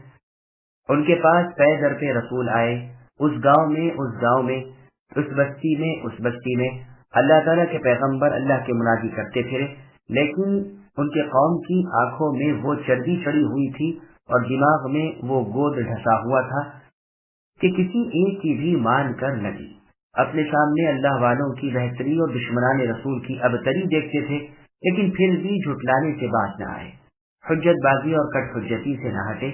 ان کے پاس پے در پہ رسول آئے، اس گاؤں میں اس گاؤں میں، اس بستی میں اس بستی میں، اللہ تعالیٰ کے پیغمبر اللہ کے منادی کرتے پھرے، لیکن ان کے قوم کی آنکھوں میں وہ چربی چڑھی ہوئی تھی اور دماغ میں وہ گود ڈھسا ہوا تھا کہ کسی ایک کی بھی مان کر نہ دی۔ اپنے سامنے اللہ والوں کی بہتری اور دشمنان رسول کی ابتری دیکھتے تھے، لیکن پھر بھی جھٹلانے سے باز نہ آئے، حجت بازی اور کٹ حجتی سے نہ ہٹے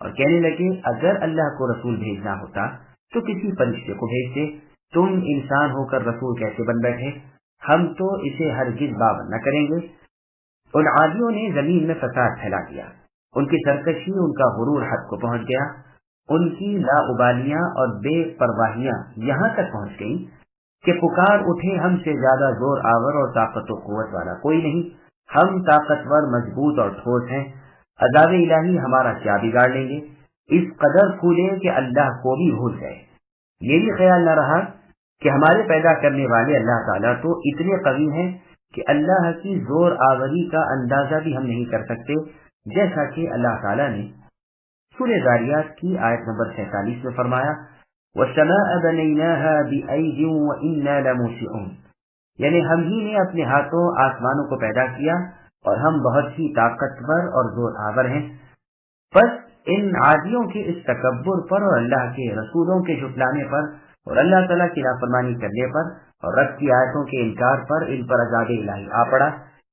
اور کہنے لگے اگر اللہ کو رسول بھیجنا ہوتا تو کسی فرشتے کو بھیجتے، تم انسان ہو کر رسول کیسے بن بیٹھے؟ ہم تو اسے ہرگز باور نہ کریں گے۔ ان عادیوں نے زمین میں فساد پھیلا دیا، ان کی سرکشی، ان کا غرور حد کو پہنچ گیا، ان کی لاابالیاں اور بے پرواہیاں یہاں تک پہنچ گئی کہ پکار اٹھے ہم سے زیادہ زور آور اور طاقت و قوت والا کوئی نہیں، ہم طاقتور، مضبوط اور ٹھوس ہیں، عذاب الہی ہمارا کیا بگاڑ لیں گے؟ اس قدر پھولے کہ اللہ کو بھی بھول گئے۔ یہ بھی خیال نہ رہا کہ ہمارے پیدا کرنے والے اللہ تعالیٰ تو اتنے قوی ہیں کہ اللہ کی زور آوری کا اندازہ بھی ہم نہیں کر سکتے، جیسا کہ اللہ تعالیٰ نے سورہ ذاریات کی آیت نمبر 47 میں فرمایا وَالسَّمَاءَ بَنَيْنَاهَا بِأَيْدٍ وَإِنَّا لَمُوسِعُونَ، یعنی ہم ہی نے اپنے ہاتھوں آسمانوں کو پیدا کیا اور ہم بہت ہی طاقتور اور زور آور ہیں۔ بس ان عادیوں کے اس تکبر پر اور اللہ کے رسولوں کے جھٹلانے پر اور اللہ تعالیٰ کی نافرمانی کرنے پر اور رب کی آیتوں کے انکار پر ان پر عذاب الہی آ پڑا،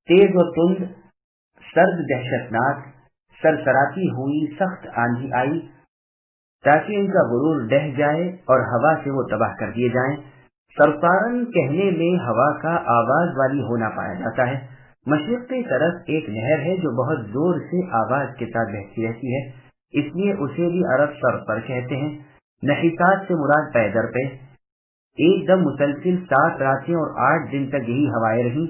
تیز و تند، سرد، دہشتناک، سرسراتی ہوئی سخت آندھی آئی تاکہ ان کا غرور ڈہ جائے اور ہوا سے وہ تباہ کر دیے جائیں۔ سرسارن کہنے میں ہوا کا آواز والی ہونا پایا جاتا ہے۔ مشرق کی طرف ایک نہر ہے جو بہت زور سے آواز کے ساتھ بہتی رہتی ہے، اس لیے اسے بھی عرب سرسر کہتے ہیں۔ نحسات سے مراد پے در پہ، ایک دم مسلسل 7 راتیں اور 8 دن تک یہی ہوائیں رہیں۔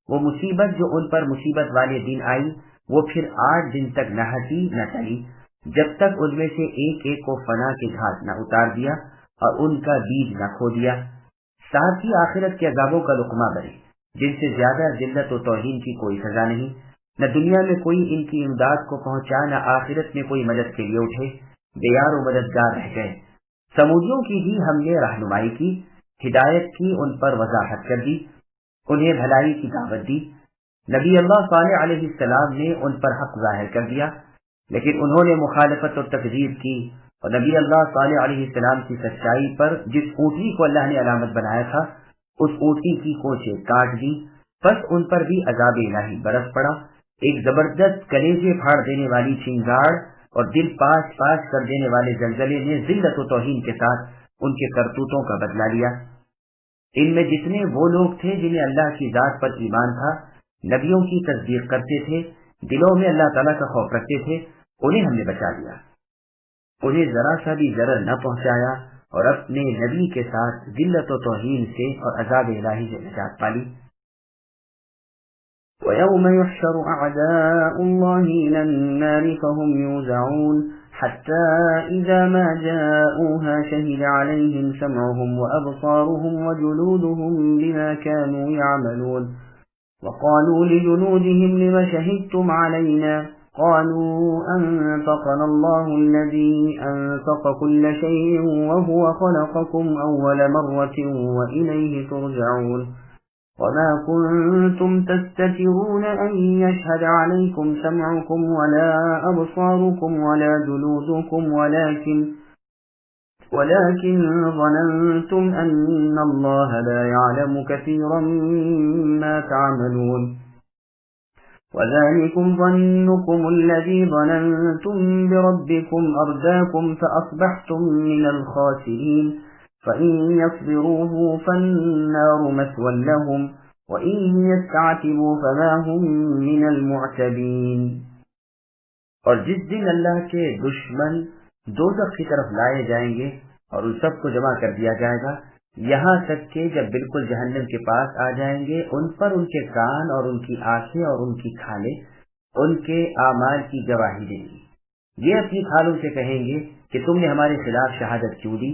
وہ مصیبت جو ان پر مصیبت والے دن آئی وہ پھر 8 دن تک نہ ہٹی نہ چلی، جب تک ان میں سے ایک ایک کو فنا کے گھاٹ نہ اتار دیا اور ان کا بیج نہ کھو دیا۔ ساتھ ہی آخرت کے عذابوں کا لقمہ بنے جن سے زیادہ ذلت و توہین کی کوئی سزا نہیں۔ نہ دنیا میں کوئی ان کی امداد کو پہنچا، نہ آخرت میں کوئی مدد کے لیے اٹھے، بے یار و مددگار رہ گئے۔ سمودیوں کی بھی ہم نے رہنمائی کی، ہدایت کی، ان پر وضاحت کر دی، انہیں بھلائی کی دعوت دی۔ نبی اللہ صالح علیہ السلام نے ان پر حق ظاہر کر دیا، لیکن انہوں نے مخالفت اور تکذیب کی، اور نبی اللہ صالح علیہ السلام کی سچائی پر جس اونٹنی کو اللہ نے علامت بنایا تھا اس اونٹنی کی کوچیں کاٹ دی، بس ان پر بھی عذاب الہی برس پڑا، ایک زبردست کلیجے پھاڑ دینے والی چنگاڑ اور دل پاس پاس کر دینے والے زلزلے نے ذلت و توہین کے ساتھ ان کے کرتوتوں کا بدلہ لیا۔ ان میں جتنے وہ لوگ تھے جنہیں اللہ کی ذات پر ایمان تھا، نبیوں کی تصدیق کرتے تھے، دلوں میں اللہ تعالیٰ کا خوف رکھتے تھے، انہیں ہم نے بچا لیا، انہیں ذرا سا بھی ضرر نہ پہنچایا اور اپنے نبی کے ساتھ ذلت و توہین سے اور عذاب الہی سے نجات پالی۔ وَيَوْمَ يُحْشَرُ أَعْدَاءُ اللَّهِ إِلَى النَّارِ فَهُمْ يُوزَعُونَ حَتَّى إِذَا مَا جَاءُوهَا شَهِدَ عَلَيْهِمْ سَمْعُهُمْ وَأَبْصَارُهُمْ وَجُلُودُهُمْ بِمَا كَانُوا يَعْمَلُونَ وَقَالُوا لِجُلُودِهِمْ لِمَ شَهِدتُّمْ عَلَيْنَا قَالُوا أَنطَقَنَا اللَّهُ الَّذِي أَنطَقَ كُلَّ شَيْءٍ وَهُوَ خَلَقَكُمْ أَوَّلَ مَرَّةٍ وَإِلَيْهِ تُرْجَعُونَ وَمَا كُنتُمْ تَسْتَتِرُونَ أَن يَشْهَدَ عَلَيْكُمْ سَمْعُكُمْ وَلَا أَبْصَارُكُمْ وَلَا جُلُودُكُمْ ولكن ظننتم أن الله لا يعلم كثيرا مما تعملون وذلكم ظنكم الذي ظننتم بربكم أرداكم فأصبحتم من الخاسرين فإن يصبروه فالنار مثوى لهم وإن يستعتبوا فما هم من المعتبين۔ اور جس دن اللہ کے دشمن دوزخ کی طرف لائے جائیں گے اور ان سب کو جمع کر دیا جائے گا، یہاں تک کہ جب بالکل جہنم کے پاس آ جائیں گے، ان پر ان کے کان اور ان کی آنکھیں اور ان کی کھالیں ان کے اعمال کی گواہی دیں گی۔ یہ اپنی کھالوں سے کہیں گے کہ تم نے ہمارے خلاف شہادت کیوں دی؟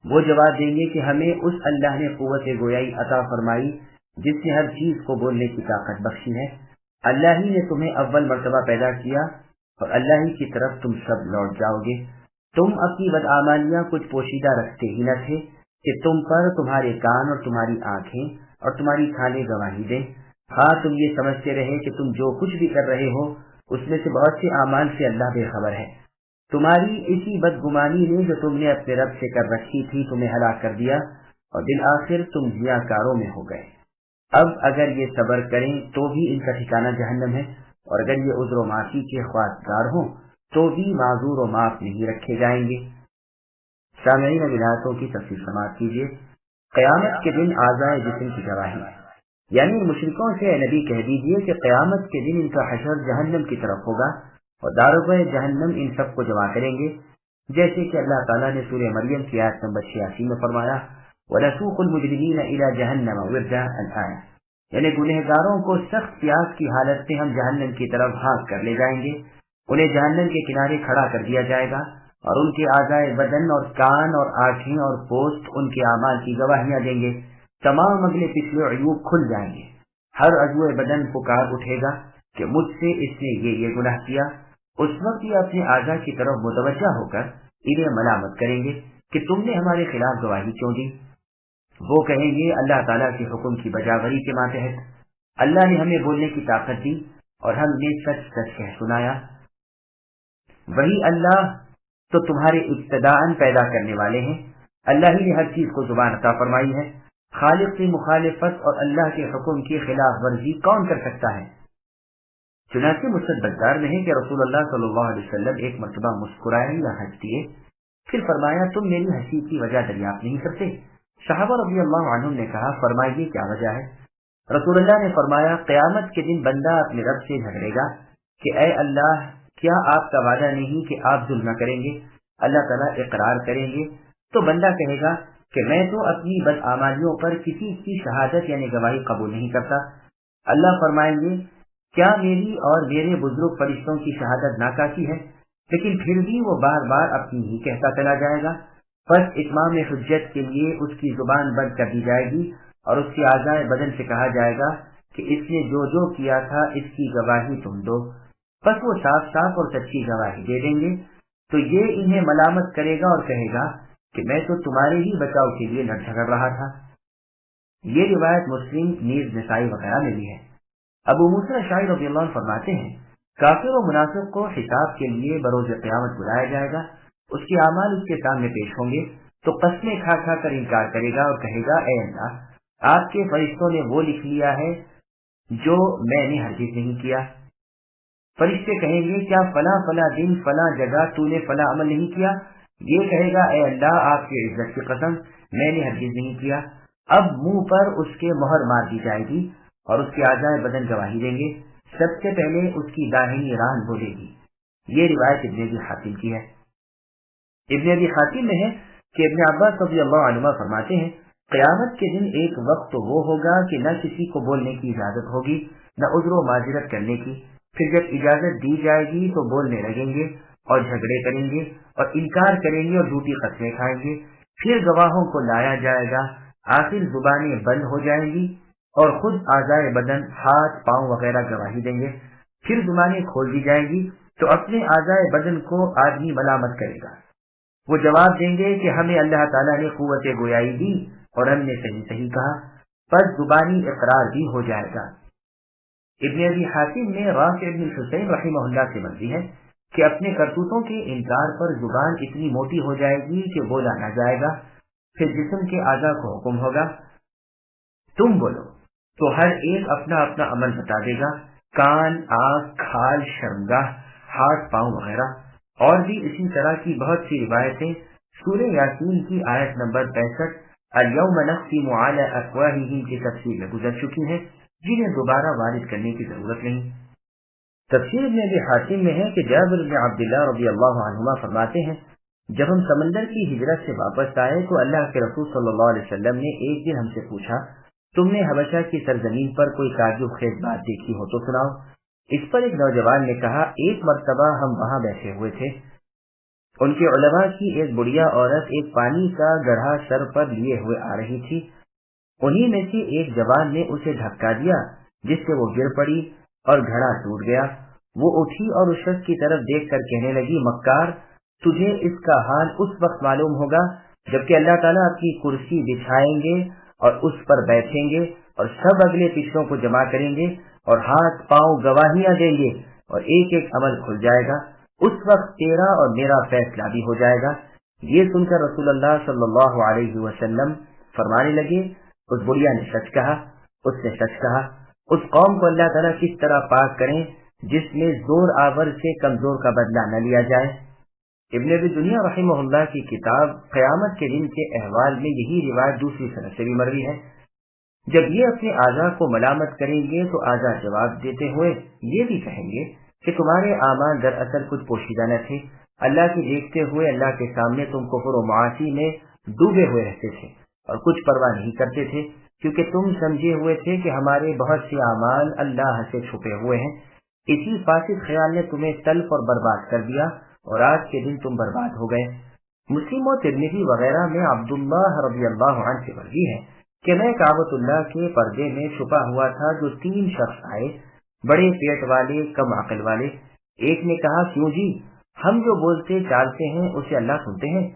وہ جواب دیں گے کہ ہمیں اس اللہ نے قوت گویائی عطا فرمائی جس نے ہر چیز کو بولنے کی طاقت بخشی ہے۔ اللہ ہی نے تمہیں اول مرتبہ پیدا کیا اور اللہ ہی کی طرف تم سب لوٹ جاؤ گے۔ تم اپنی بدعمالیاں کچھ پوشیدہ رکھتے ہی نہ تھے کہ تم پر تمہارے کان اور تمہاری آنکھیں اور تمہاری کھالیں گواہی دیں۔ ہاں تم یہ سمجھتے رہے کہ تم جو کچھ بھی کر رہے ہو اس میں سے بہت سے اعمال سے اللہ بے خبر ہے۔ تمہاری اسی بدگمانی نے جو تم نے اپنے رب سے کر رکھی تھی تمہیں ہلاک کر دیا اور بالآخر تم ضیاءکاروں میں ہو گئے۔ اب اگر یہ صبر کریں تو بھی ان کا ٹھکانہ جہنم ہے، اور اگر یہ عذر و معافی کے خواستگار ہوں تو بھی معذور و معاف نہیں رکھے جائیں گے۔ سامعین ولایتوں کی تفصیل سماعت کیجیے۔ قیامت کے دن اعضائے جسم کی گواہی، یعنی مشرکوں سے اے نبی کہہ دیجیے کہ قیامت کے دن ان کا حشر جہنم کی طرف ہوگا اور داروغ جہنم ان سب کو جمع کریں گے۔ جیسے کہ اللہ تعالیٰ نے سورہ مریم کی آیت نمبر 86 میں فرمایا وَنَسُوقُ الْمُجْرِمِينَ إِلَى جَهَنَّمَ وِرْدًا الْآيَةِ، یعنی گنہگاروں کو سخت پیاس کی حالت میں ہم جہنم کی طرف ہانک کر لے جائیں گے، انہیں جہنم کے کنارے کھڑا کر دیا جائے گا اور ان کے اعضائے بدن اور کان اور آنکھیں اور پوست ان کے اعمال کی گواہیاں دیں گے، تمام اگلے پچھلے عیوب کھل جائیں گے، ہر عضو بدن پکار اٹھے گا کہ مجھ سے اس نے یہ گناہ کیا، اس وقت یہ اپنے اعضاء کی طرف متوجہ ہو کر انہیں ملامت کریں گے کہ تم نے ہمارے خلاف گواہی کیوں دی؟ وہ کہیں گے اللہ تعالیٰ کے حکم کی بجاوری کے ماتحت اللہ نے ہمیں بولنے کی طاقت دی اور ہم نے سچ سچ کہہ سنایا۔ وہی اللہ تو تمہارے ابتداءً پیدا کرنے والے ہیں، اللہ ہی نے ہر چیز کو زبان عطا فرمائی ہے، خالق کی مخالفت اور اللہ کے حکم کی خلاف ورزی کون کر سکتا ہے؟ چنانچہ مسند بزار میں ہے کہ رسول اللہ صلی اللہ علیہ وسلم ایک مرتبہ مسکرائے یا ہنس دیے، پھر فرمایا تم میری ہنسی کی وجہ دریافت نہیں کرتے؟ صحابہ رضی اللہ عنہم نے کہا فرمائیے کیا وجہ ہے؟ رسول اللہ نے فرمایا قیامت کے دن بندہ اپنے رب سے جھگڑے گا کہ اے اللہ کیا آپ کا وعدہ نہیں کہ آپ ظلم نہ کریں گے؟ اللہ تعالیٰ اقرار کریں گے تو بندہ کہے گا کہ میں تو اپنی بدعمالیوں پر کسی کی شہادت یعنی گواہی قبول نہیں کرتا۔ اللہ فرمائیں گے کیا میری اور میرے بزرگ فرشتوں کی شہادت ناکافی ہے؟ لیکن پھر بھی وہ بار بار اپنی ہی کہتا چلا جائے گا، پس اتمام حجت کے لیے اس کی زبان بند کر دی جائے گی اور اس کے اعضائے بدن سے کہا جائے گا کہ اس نے جو جو کیا تھا اس کی گواہی تم دو، پس وہ صاف صاف اور سچی گواہی دے دیں گے تو یہ انہیں ملامت کرے گا اور کہے گا کہ میں تو تمہارے ہی بچاؤ کے لیے لڑ جھگڑ رہا تھا۔ یہ روایت مسلم نیز نسائی وغیرہ میں بھی ہے۔ ابو موسیٰ اشعری رضی اللہ عنہ فرماتے ہیں کافر و منافق کو حساب کے لیے بروز قیامت بلایا جائے گا، اس کے اعمال اس کے سامنے پیش ہوں گے تو قسمیں کھا کھا کر انکار کرے گا اور کہے گا اے اللہ آپ کے فرشتوں نے وہ لکھ لیا ہے جو میں نے ہرگز نہیں کیا۔ فرشتے کہیں گے کیا فلاں فلاں دن فلاں جگہ تو نے فلاں عمل نہیں کیا؟ یہ کہے گا اے اللہ آپ کی عزت کی قسم میں نے ہرگز نہیں کیا۔ اب منہ پر اس کے مہر مار دی جائے گی اور اس کے اعضائے بدن گواہی دیں گے، سب سے پہلے اس کی داہنی ران بولے گی۔ یہ روایت ابن ابی حاتم کی ہے۔ ابن ابی حاتم میں ہے کہ ابن عباس رضی اللہ عنہما فرماتے ہیں قیامت کے دن ایک وقت تو وہ ہوگا کہ نہ کسی کو بولنے کی اجازت ہوگی نہ عذر و معذرت کرنے کی، پھر جب اجازت دی جائے گی تو بولنے لگیں گے اور جھگڑے کریں گے اور انکار کریں گے اور جھوٹی قسمیں کھائیں گے، پھر گواہوں کو لایا جائے گا، آخر زبانیں بند ہو جائیں گی اور خود اعضائے بدن ہاتھ پاؤں وغیرہ گواہی دیں گے، پھر زبانیں کھول دی جائیں گی تو اپنے اعضائے بدن کو آدمی ملامت کرے گا، وہ جواب دیں گے کہ ہمیں اللہ تعالیٰ نے قوت گویائی دی اور ہم نے صحیح صحیح کہا، پس زبانی اقرار بھی ہو جائے گا۔ ابن ابی حاتم میں رافع بن حسین رحمہ اللہ سے مروی ہے کہ اپنے کرتوتوں کے انکار پر زبان اتنی موٹی ہو جائے گی کہ بولا نہ جائے گا، پھر جسم کے اعضاء کو حکم ہوگا تم بولو تو ہر ایک اپنا اپنا عمل بتا دے گا، کان، آنکھ، کھال، شرمگاہ، ہاتھ پاؤں وغیرہ، اور بھی اسی طرح کی بہت سی روایتیں سورہ یاسین کی آیت نمبر 65 الیوم نختم علی افواہہم کی تفسیر میں گزر چکی ہیں، جنہیں دوبارہ وارد کرنے کی ضرورت نہیں۔ تفسیر ابن ابی حاتم میں ہے کہ جابر بن عبداللہ رضی اللہ عنہما فرماتے ہیں جب ہم سمندر کی ہجرت سے واپس آئے تو اللہ کے رسول صلی اللہ علیہ وسلم نے ایک دن ہم سے پوچھا تم نے حبشہ کی سرزمین پر کوئی تعجب خیز بات دیکھی ہو تو سناؤ۔ اس پر ایک نوجوان نے کہا ایک مرتبہ ہم وہاں بیٹھے ہوئے تھے، ان کے علماء کی ایک بڑھیا عورت ایک پانی کا گڑھا سر پر لیے ہوئے آ رہی تھی، انہی میں سے ایک جوان نے اسے دھکا دیا جس سے وہ گر پڑی اور گھڑا ٹوٹ گیا۔ وہ اٹھی اور اس شخص کی طرف دیکھ کر کہنے لگی مکار تجھے اس کا حال اس وقت معلوم ہوگا جبکہ اللہ تعالیٰ اپنی کرسی بچھائیں گے اور اس پر بیٹھیں گے اور سب اگلے پچھلوں کو جمع کریں گے اور ہاتھ پاؤں گواہیاں دیں گے اور ایک ایک عمل کھل جائے گا، اس وقت تیرا اور میرا فیصلہ بھی ہو جائے گا۔ یہ سن کر رسول اللہ صلی اللہ علیہ وسلم فرمانے لگے اس بڑھیا نے سچ کہا، اس نے سچ کہا۔ اس قوم کو اللہ تعالیٰ کس طرح پاک کریں جس میں زور آور سے کمزور کا بدلہ نہ لیا جائے۔ ابن ابی دنیا رحمہ اللہ کی کتاب قیامت کے دن کے احوال میں یہی روایت دوسری سند سے بھی مروی ہے۔ جب یہ اپنے اعضاء کو ملامت کریں گے تو اعضاء جواب دیتے ہوئے یہ بھی کہیں گے کہ تمہارے اعمال دراصل کچھ پوشیدہ نہ تھے، اللہ کے دیکھتے ہوئے اللہ کے سامنے تم کفر و معاصی میں ڈوبے ہوئے رہتے تھے اور کچھ پرواہ نہیں کرتے تھے، کیونکہ تم سمجھے ہوئے تھے کہ ہمارے بہت سے اعمال اللہ سے چھپے ہوئے ہیں۔ اسی فاسد خیال نے تمہیں تلف اور برباد کر دیا اور آج کے دن تم برباد ہو گئے۔ مسلم و ترمذی وغیرہ میں عبداللہ رضی اللہ عنہ سے مروی ہے کہ میں کعبۃ اللہ کے پردے میں چھپا ہوا تھا جو 3 شخص آئے، بڑے پیٹ والے، کم عقل والے۔ ایک نے کہا، کیوں جی، ہم جو بولتے چالتے ہیں اسے اللہ سنتے ہیں؟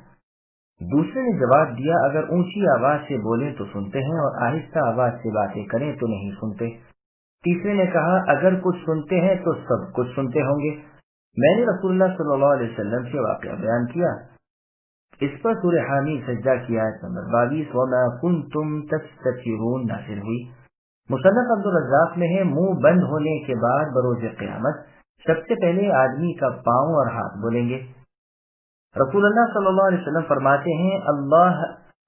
دوسرے نے جواب دیا، اگر اونچی آواز سے بولیں تو سنتے ہیں اور آہستہ آواز سے باتیں کریں تو نہیں سنتے۔ تیسرے نے کہا، اگر کچھ سنتے ہیں تو سب کچھ سنتے ہوں گے۔ میں نے رسول اللہ صلی اللہ علیہ وسلم سے واقعہ بیان کیا۔ اس پر سورہ حامی سجدہ کی آیت نمبر 22 وَمَا كُنْتُمْ تَسْتَتِرُونَ نازل ہوئی۔ مصنف عبدالرزاق میں ہے، منہ بند ہونے کے بعد بروز قیامت سب سے پہلے آدمی کا پاؤں اور ہاتھ بولیں گے۔ رسول اللہ صلی اللہ علیہ وسلم فرماتے ہیں، اللہ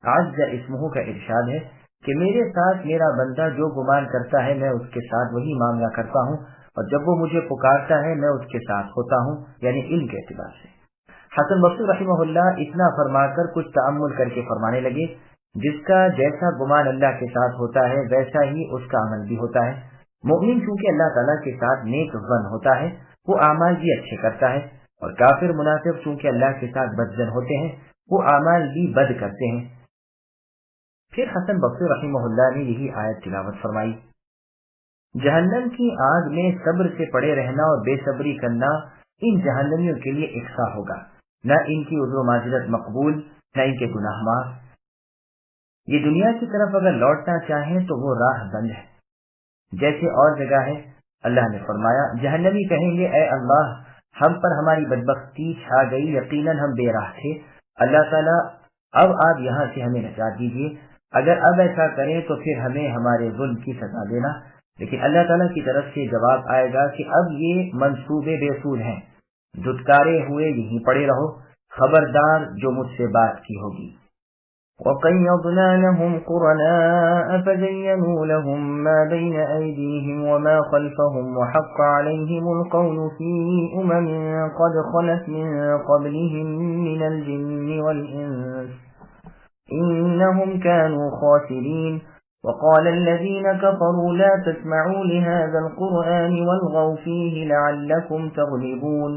عز اسمہ کا ارشاد ہے کہ میرے ساتھ میرا بندہ جو گمان کرتا ہے میں اس کے ساتھ وہی معاملہ کرتا ہوں، اور جب وہ مجھے پکارتا ہے میں اس کے ساتھ ہوتا ہوں، یعنی علم کے اعتبار سے۔ حسن بصری رحمہ اللہ اتنا فرما کر کچھ تأمل کر کے فرمانے لگے، جس کا جیسا گمان اللہ کے ساتھ ہوتا ہے ویسا ہی اس کا عمل بھی ہوتا ہے۔ مومن چونکہ اللہ تعالیٰ کے ساتھ نیک ظن ہوتا ہے وہ اعمال بھی اچھے کرتا ہے، اور کافر منافق چونکہ اللہ کے ساتھ بدظن ہوتے ہیں وہ اعمال بھی بد کرتے ہیں۔ پھر حسن بصری رحمہ اللہ نے یہی آیت تلاوت فرمائی، جہنم کی آگ میں صبر سے پڑے رہنا اور بے صبری کرنا ان جہنمیوں کے لیے اقصا ہوگا، نہ ان کی عذر و معذرت مقبول، نہ ان کے گناہ معاف۔ یہ دنیا کی طرف اگر لوٹنا چاہیں تو وہ راہ بند ہے۔ جیسے اور جگہ ہے، اللہ نے فرمایا، جہنمی کہیں گے، اے اللہ ہم پر ہماری بدبختی چھا گئی، یقیناً ہم بے راہ تھے، اللہ تعالیٰ اب آپ یہاں سے ہمیں نجات دیجیے، اگر اب ایسا کریں تو پھر ہمیں ہمارے ظلم کی سزا دینا۔ لیکن اللہ تعالیٰ کی طرف سے جواب آئے گا کہ اب یہ منصوبے بے سود ہیں، دھتکارے ہوئے یہیں پڑے رہو، خبردار جو مجھ سے بات کی ہوگی۔ وَقَيَّضْنَا لَهُمْ قُرَنَاءَ فَزَيَّنُوا لَهُم مَّا بَيْنَ أَيْدِيهِمْ وَمَا خَلْفَهُمْ وَحَقَّ عَلَيْهِمُ الْقَوْلُ فِي أُمَمٍ قَدْ خَلَتْ مِن قَبْلِهِم مِّنَ الْجِنِّ وَالْإِنسِ إِنَّهُمْ كَانُوا خَاسِرِينَ وَقَالَ الَّذِينَ كَفَرُوا لَا تَسْمَعُوا لِهَٰذَا الْقُرْآنِ وَالْغَوْا فِيهِ لَعَلَّكُمْ تَغْلِبُونَ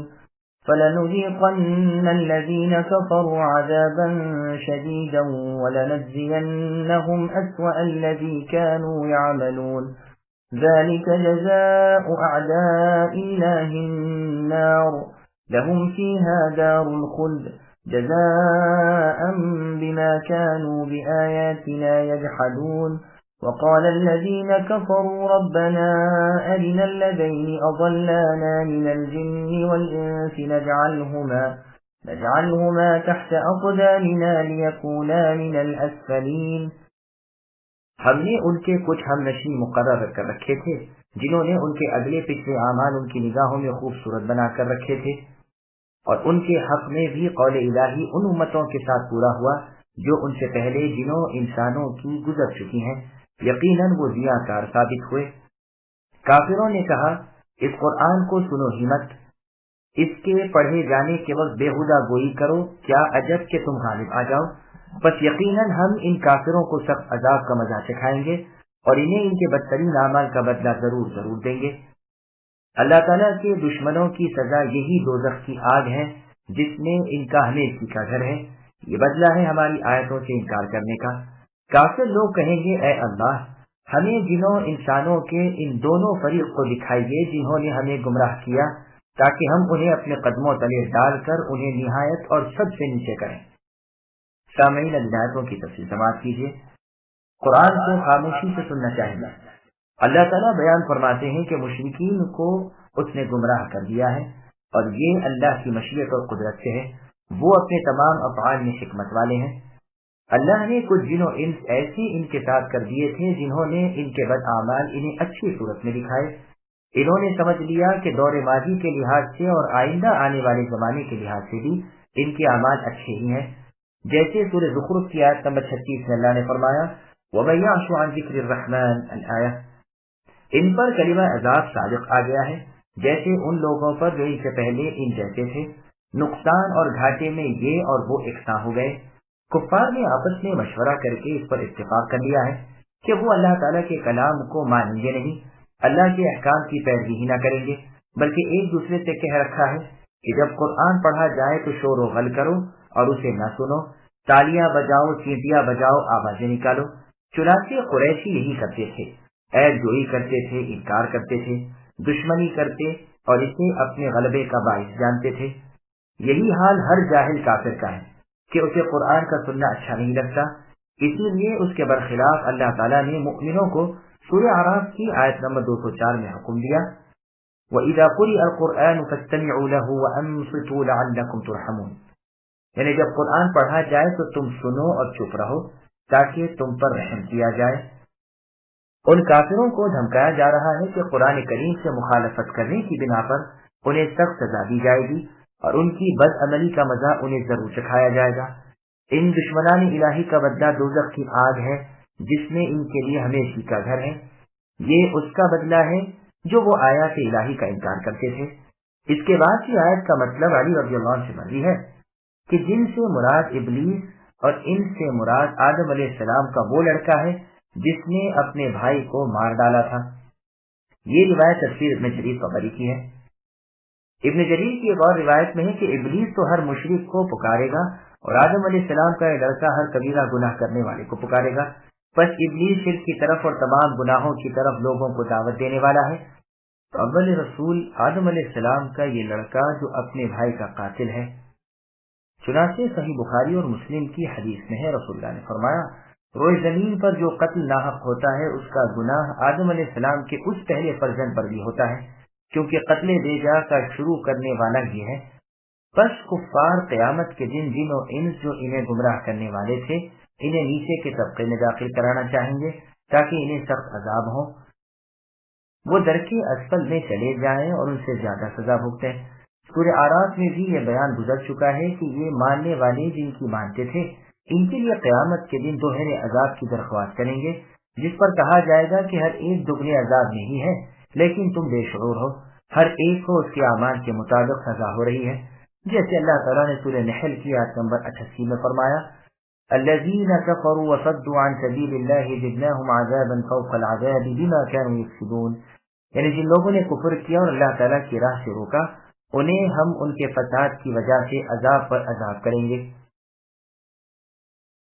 فَلَنُذِيقَنَّ الَّذِينَ كَفَرُوا عَذَابًا شَدِيدًا وَلَنَجْزِيَنَّهُمْ أَسْوَأَ الَّذِي كَانُوا يَعْمَلُونَ ذَلِكَ جَزَاءُ أَعْدَاءِ اللَّهِ النَّارُ لَهُمْ فِيهَا دَارُ الْخُلْدِ جَزَاءً بِمَا كَانُوا بِآيَاتِنَا يَجْحَدُونَ وقال الذين كفروا ربنا أرنا الذين أضلانا من الجن والإنس نجعلهما تحت أقدامنا ليكونا من الأسفلين۔ ہم نے ان کے کچھ ہم نشین مقرر کر رکھے تھے جنہوں نے ان کے اگلے پچھلے اعمال ان کی نگاہوں میں خوبصورت بنا کر رکھے تھے، اور ان کے حق میں بھی قول الہی ان امتوں کے ساتھ پورا ہوا جو ان سے پہلے جنوں انسانوں کی گزر چکی ہیں، یقیناً وہ ضیاءکار ثابت ہوئے۔ کافروں نے کہا، اس قرآن کو سنو ہی مت، اس کے پڑھے جانے کے وقت بےہودہ گوئی کرو، کیا عجب کہ تم غالب آ جاؤ، بس یقیناً ہم ان کافروں کو سخت عذاب کا مزہ چکھائیں گے اور انہیں ان کے بدترین اعمال کا بدلہ ضرور دیں گے۔ اللہ تعالیٰ کے دشمنوں کی سزا یہی دوزخ کی آگ ہے جس میں ان کا ہمیشہ کا گھر ہے، یہ بدلہ ہے ہماری آیتوں سے انکار کرنے کا۔ کافر لوگ کہیں گے، اے اللہ ہمیں جنوں انسانوں کے ان دونوں فریق کو دکھائیے جنہوں نے ہمیں گمراہ کیا، تاکہ ہم انہیں اپنے قدموں تلے ڈال کر انہیں نہایت اور سب سے نیچے کریں۔ سامعین، آیتوں کی تفصیل سماعت کیجیے۔ قرآن کو خاموشی سے سننا چاہیے۔ اللہ تعالیٰ بیان فرماتے ہیں کہ مشرکین کو اس نے گمراہ کر دیا ہے، اور یہ اللہ کی مشیت اور قدرت سے ہے، وہ اپنے تمام افعال میں حکمت والے ہیں۔ اللہ نے کچھ جن و انس ایسے ان کے ساتھ کر دیے تھے جنہوں نے ان کے بد اعمال انہیں اچھی صورت میں دکھائے۔ انہوں نے سمجھ لیا کہ دور ماضی کے لحاظ سے اور آئندہ آنے والے زمانے کے لحاظ سے بھی ان کے اعمال اچھے ہی ہیں، جیسے سورہ زخرف کی آیت نمبر 36 میں اللہ نے فرمایا، وَمَن يَعْشُ عَن ذِكْرِ الرَّحْمَنِ الآیہ، ان پر کلمہ عذاب صادق آ گیا ہے، جیسے ان لوگوں پر جو ان سے پہلے ان جیسے تھے۔ نقصان اور گھاٹے میں یہ اور وہ یکساں ہو گئے۔ کفار نے آپس میں مشورہ کر کے اس پر اتفاق کر لیا ہے کہ وہ اللہ تعالیٰ کے کلام کو مانیں گے نہیں، اللہ کے احکام کی پیروی ہی نہ کریں گے، بلکہ ایک دوسرے سے کہہ رکھا ہے کہ جب قرآن پڑھا جائے تو شور و غل کرو اور اسے نہ سنو، تالیاں بجاؤ، چینٹیاں بجاؤ، آوازیں نکالو۔ چنانچہ قریشی یہی کرتے تھے، عیب جوئی کرتے تھے، انکار کرتے تھے، دشمنی کرتے اور اسے اپنے غلبے کا باعث جانتے تھے۔ یہی حال ہر جاہل کافر کا ہے کہ اسے قرآن کا سننا اچھا نہیں لگتا، اسی لیے اس کے برخلاف اللہ تعالیٰ نے مؤمنوں کو سورہ اعراف کی آیت نمبر 204 میں حکم دیا، وَإِذَا قُرِئَ الْقُرْآنُ فَاسْتَمِعُوا لَهُ وَأَنصِتُوا لَعَلَّكُمْ تُرْحَمُونَ، یعنی جب قرآن پڑھا جائے تو تم سنو اور چپ رہو تاکہ تم پر رحم کیا جائے۔ ان کافروں کو دھمکایا جا رہا ہے کہ قرآن کریم سے مخالفت کرنے کی بنا پر انہیں سخت سزا دی جائے گی اور ان کی بد عملی کا مزہ انہیں ضرور چکھایا جائے گا۔ ان دشمنان الہی کا بدلہ دوزخ کی آگ ہے جس میں ان کے لیے ہمیشہ کا گھر ہے، یہ اس کا بدلہ ہے جو وہ آیات الہی کا انکار کرتے تھے۔ اس کے بعد کی آیت کا مطلب علی رضی اللہ عنہ سے مروی ہے کہ جن سے مراد ابلیس اور ان سے مراد آدم علیہ السلام کا وہ لڑکا ہے جس نے اپنے بھائی کو مار ڈالا تھا۔ یہ روایت تفسیر ابن جریر طبری کی ہے۔ ابن جریر کی ایک اور روایت میں ہے کہ ابلیس تو ہر مشرک کو پکارے گا اور آدم علیہ السلام کا یہ لڑکا ہر کبیرہ گناہ کرنے والے کو پکارے گا، پس ابلیس شرک کی طرف اور تمام گناہوں کی طرف لوگوں کو دعوت دینے والا ہے۔ تو اول رسول آدم علیہ السلام کا یہ لڑکا جو اپنے بھائی کا قاتل ہے۔ چنانچہ صحیح بخاری اور مسلم کی حدیث میں ہے، رسول اللہ نے فرمایا، روئے زمین پر جو قتل ناحق ہوتا ہے اس کا گناہ آدم علیہ السلام کے اس پہلے فرزند پر بھی ہوتا ہے، کیونکہ قتل بیجا کا شروع کرنے والا یہ ہے۔ بس کفار قیامت کے دن جن و انس جو انہیں گمراہ کرنے والے تھے انہیں نیچے کے طبقے میں داخل کرانا چاہیں گے تاکہ انہیں سخت عذاب ہو، وہ درکے اسفل میں چلے جائیں اور ان سے زیادہ سزا بھگتیں۔ سورہ اعراف میں بھی یہ بیان گزر چکا ہے کہ یہ ماننے والے جن کی مانتے تھے ان کے لیے قیامت کے دن دوہرے عذاب کی درخواست کریں گے، جس پر کہا جائے گا کہ ہر ایک دگنے عذاب میں ہی ہے، لیکن تم بے شعور ہو، ہر ایک کو اس کے اعمال کے مطابق سزا ہو رہی ہے۔ جیسے اللہ تعالیٰ نے سورہ نحل کی آیت نمبر 88 میں فرمایا، الذین کفروا وصدوا عن سبیل اللہ زدناہم عذابا فوق العذاب بما كانوا یکسبون، یعنی جن لوگوں نے کفر کیا اور اللہ تعالیٰ کی راہ سے روکا انہیں ہم ان کے فساد کی وجہ سے عذاب پر عذاب کریں گے۔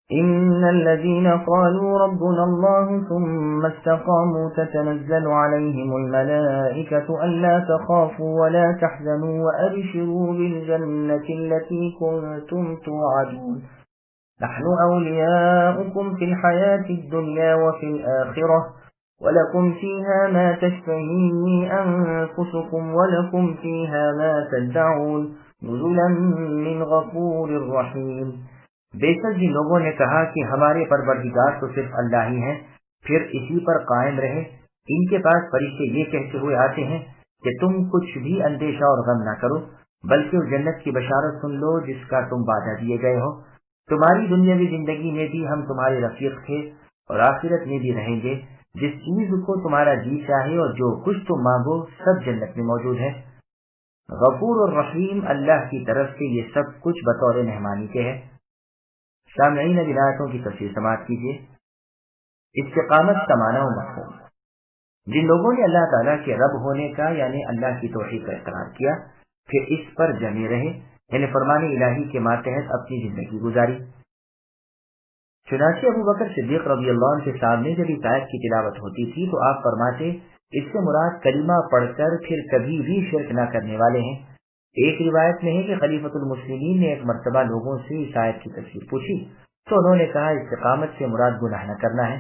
إن الذين قالوا ربنا الله ثم استقاموا تتنزل عليهم الملائكة ألا تخافوا ولا تحزنوا وأبشروا بالجنة التي كنتم توعدون نحن أولياؤكم في الحياة الدنيا وفي الآخرة ولكم فيها ما تشتهي أنفسكم ولكم فيها ما تدعون نزلا من غفور رحيم۔ بے شک جن لوگوں نے کہا کہ ہمارے پروردگار تو صرف اللہ ہی ہیں، پھر اسی پر قائم رہے، ان کے پاس فرشتے یہ کہتے ہوئے آتے ہیں کہ تم کچھ بھی اندیشہ اور غم نہ کرو، بلکہ اس جنت کی بشارت سن لو جس کا تم وعدہ دیے گئے ہو۔ تمہاری دنیاوی زندگی میں بھی ہم تمہارے رفیق تھے اور آخرت میں بھی رہیں گے، جس چیز کو تمہارا جی چاہے اور جو کچھ تم مانگو سب جنت میں موجود ہے۔ غفور اور رحیم اللہ کی طرف سے یہ سب کچھ بطور مہمانی کے ہے۔ سامعین اب آیتوں کی تفسیر سماعت کیجیے۔ استقامت کا معنی و مفہوم، جن لوگوں نے اللہ تعالیٰ کے رب ہونے کا یعنی اللہ کی توحید کا اقرار کیا پھر اس پر جمے رہے، یعنی فرمان الہی کے ماتحت اپنی زندگی گزاری۔ چنانچہ ابو بکر صدیق رضی اللہ عنہ کے سامنے جب اس آیت کی تلاوت ہوتی تھی تو آپ فرماتے اس سے مراد کلمہ پڑھ کر پھر کبھی بھی شرک نہ کرنے والے ہیں۔ ایک روایت میں ہے کہ خلیفۃ المسلمین نے ایک مرتبہ لوگوں سے اس آیت کی تفسیر پوچھی تو انہوں نے کہا استقامت سے مراد گناہ نہ کرنا ہے۔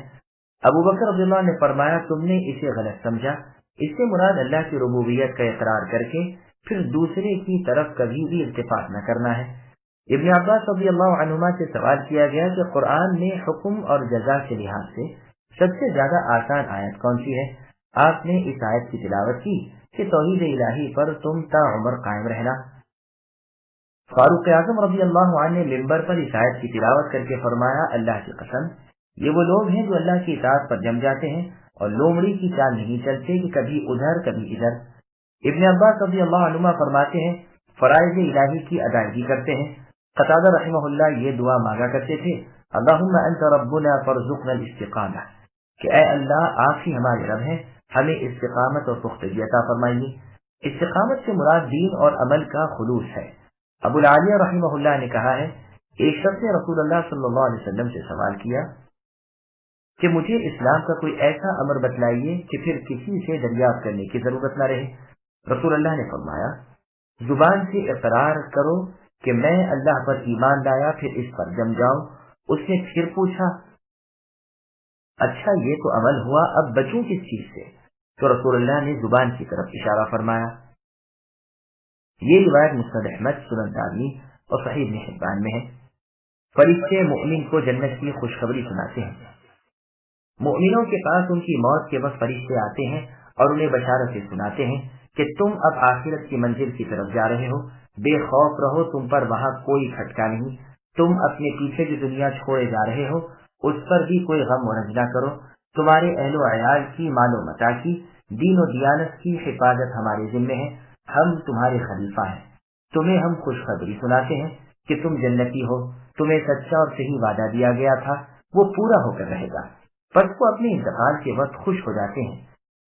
ابو بکر رضی اللہ عنہ نے فرمایا تم نے اسے غلط سمجھا، اس سے مراد اللہ کی ربوبیت کا اقرار کر کے پھر دوسرے کی طرف کبھی بھی التفات نہ کرنا ہے۔ ابن عباس رضی اللہ عنہما سے سوال کیا گیا کہ قرآن میں حکم اور جزا کے لحاظ سے سب سے زیادہ آسان آیت کون سی ہے؟ آپ نے اس آیت کی تلاوت کی کہ توحید الہی پر تم تا عمر قائم رہنا۔ فاروق اعظم رضی اللہ عنہ نے منبر پر اس آیت کی تلاوت کر کے فرمایا اللہ کی قسم یہ وہ لوگ ہیں جو اللہ کی اطاعت پر جم جاتے ہیں اور لومڑی کی چال نہیں چلتے کہ کبھی ادھر کبھی ادھر۔ ابن عباس رضی اللہ عنہما فرماتے ہیں فرائض الہی کی ادائیگی کرتے ہیں۔ قتادہ رحمہ اللہ یہ دعا مانگا کرتے تھے، اللہم انت ربنا فارزقنا الاستقامہ، کہ اے اللہ آپ ہی ہمارے رب ہیں، ہمیں استقامت اور پختگی عطا فرمائیے۔ استقامت سے مراد دین اور عمل کا خلوص ہے۔ ابو العالیہ رحمہ اللہ نے کہا ہے، ایک شخص نے رسول اللہ صلی اللہ علیہ وسلم سے سوال کیا کہ مجھے اسلام کا کوئی ایسا امر بتلائیے کہ پھر کسی سے دریافت کرنے کی ضرورت نہ رہے۔ رسول اللہ نے فرمایا، زبان سے اقرار کرو کہ میں اللہ پر ایمان لایا، پھر اس پر جم جاؤ۔ اس نے پھر پوچھا، اچھا یہ تو عمل ہوا، اب بچوں کس چیز سے؟ تو رسول اللہ نے زبان کی طرف اشارہ فرمایا۔ یہ روایت مسند احمد، سنن دارمی اور صحیح ابن حبان میں ہے۔ فرشتے مومن کو جنت کی خوشخبری سناتے ہیں۔ مومنوں کے پاس ان کی موت کے وقت فرشتے آتے ہیں اور انہیں بشارتیں سناتے ہیں کہ تم اب آخرت کی منزل کی طرف جا رہے ہو، بے خوف رہو، تم پر وہاں کوئی کھٹکا نہیں، تم اپنے پیچھے جو دنیا چھوڑے جا رہے ہو اس پر بھی کوئی غم و رنج نہ کرو، تمہارے اہل و عیال کی، مال و متاع کی، دین و دیانت کی حفاظت ہمارے ذمہ ہے، ہم تمہارے خلیفہ ہیں، تمہیں ہم خوشخبری سناتے ہیں کہ تم جنتی ہو، تمہیں سچا اور صحیح وعدہ دیا گیا تھا وہ پورا ہو کر رہے گا۔ پس وہ اپنے انتقال کے وقت خوش ہو جاتے ہیں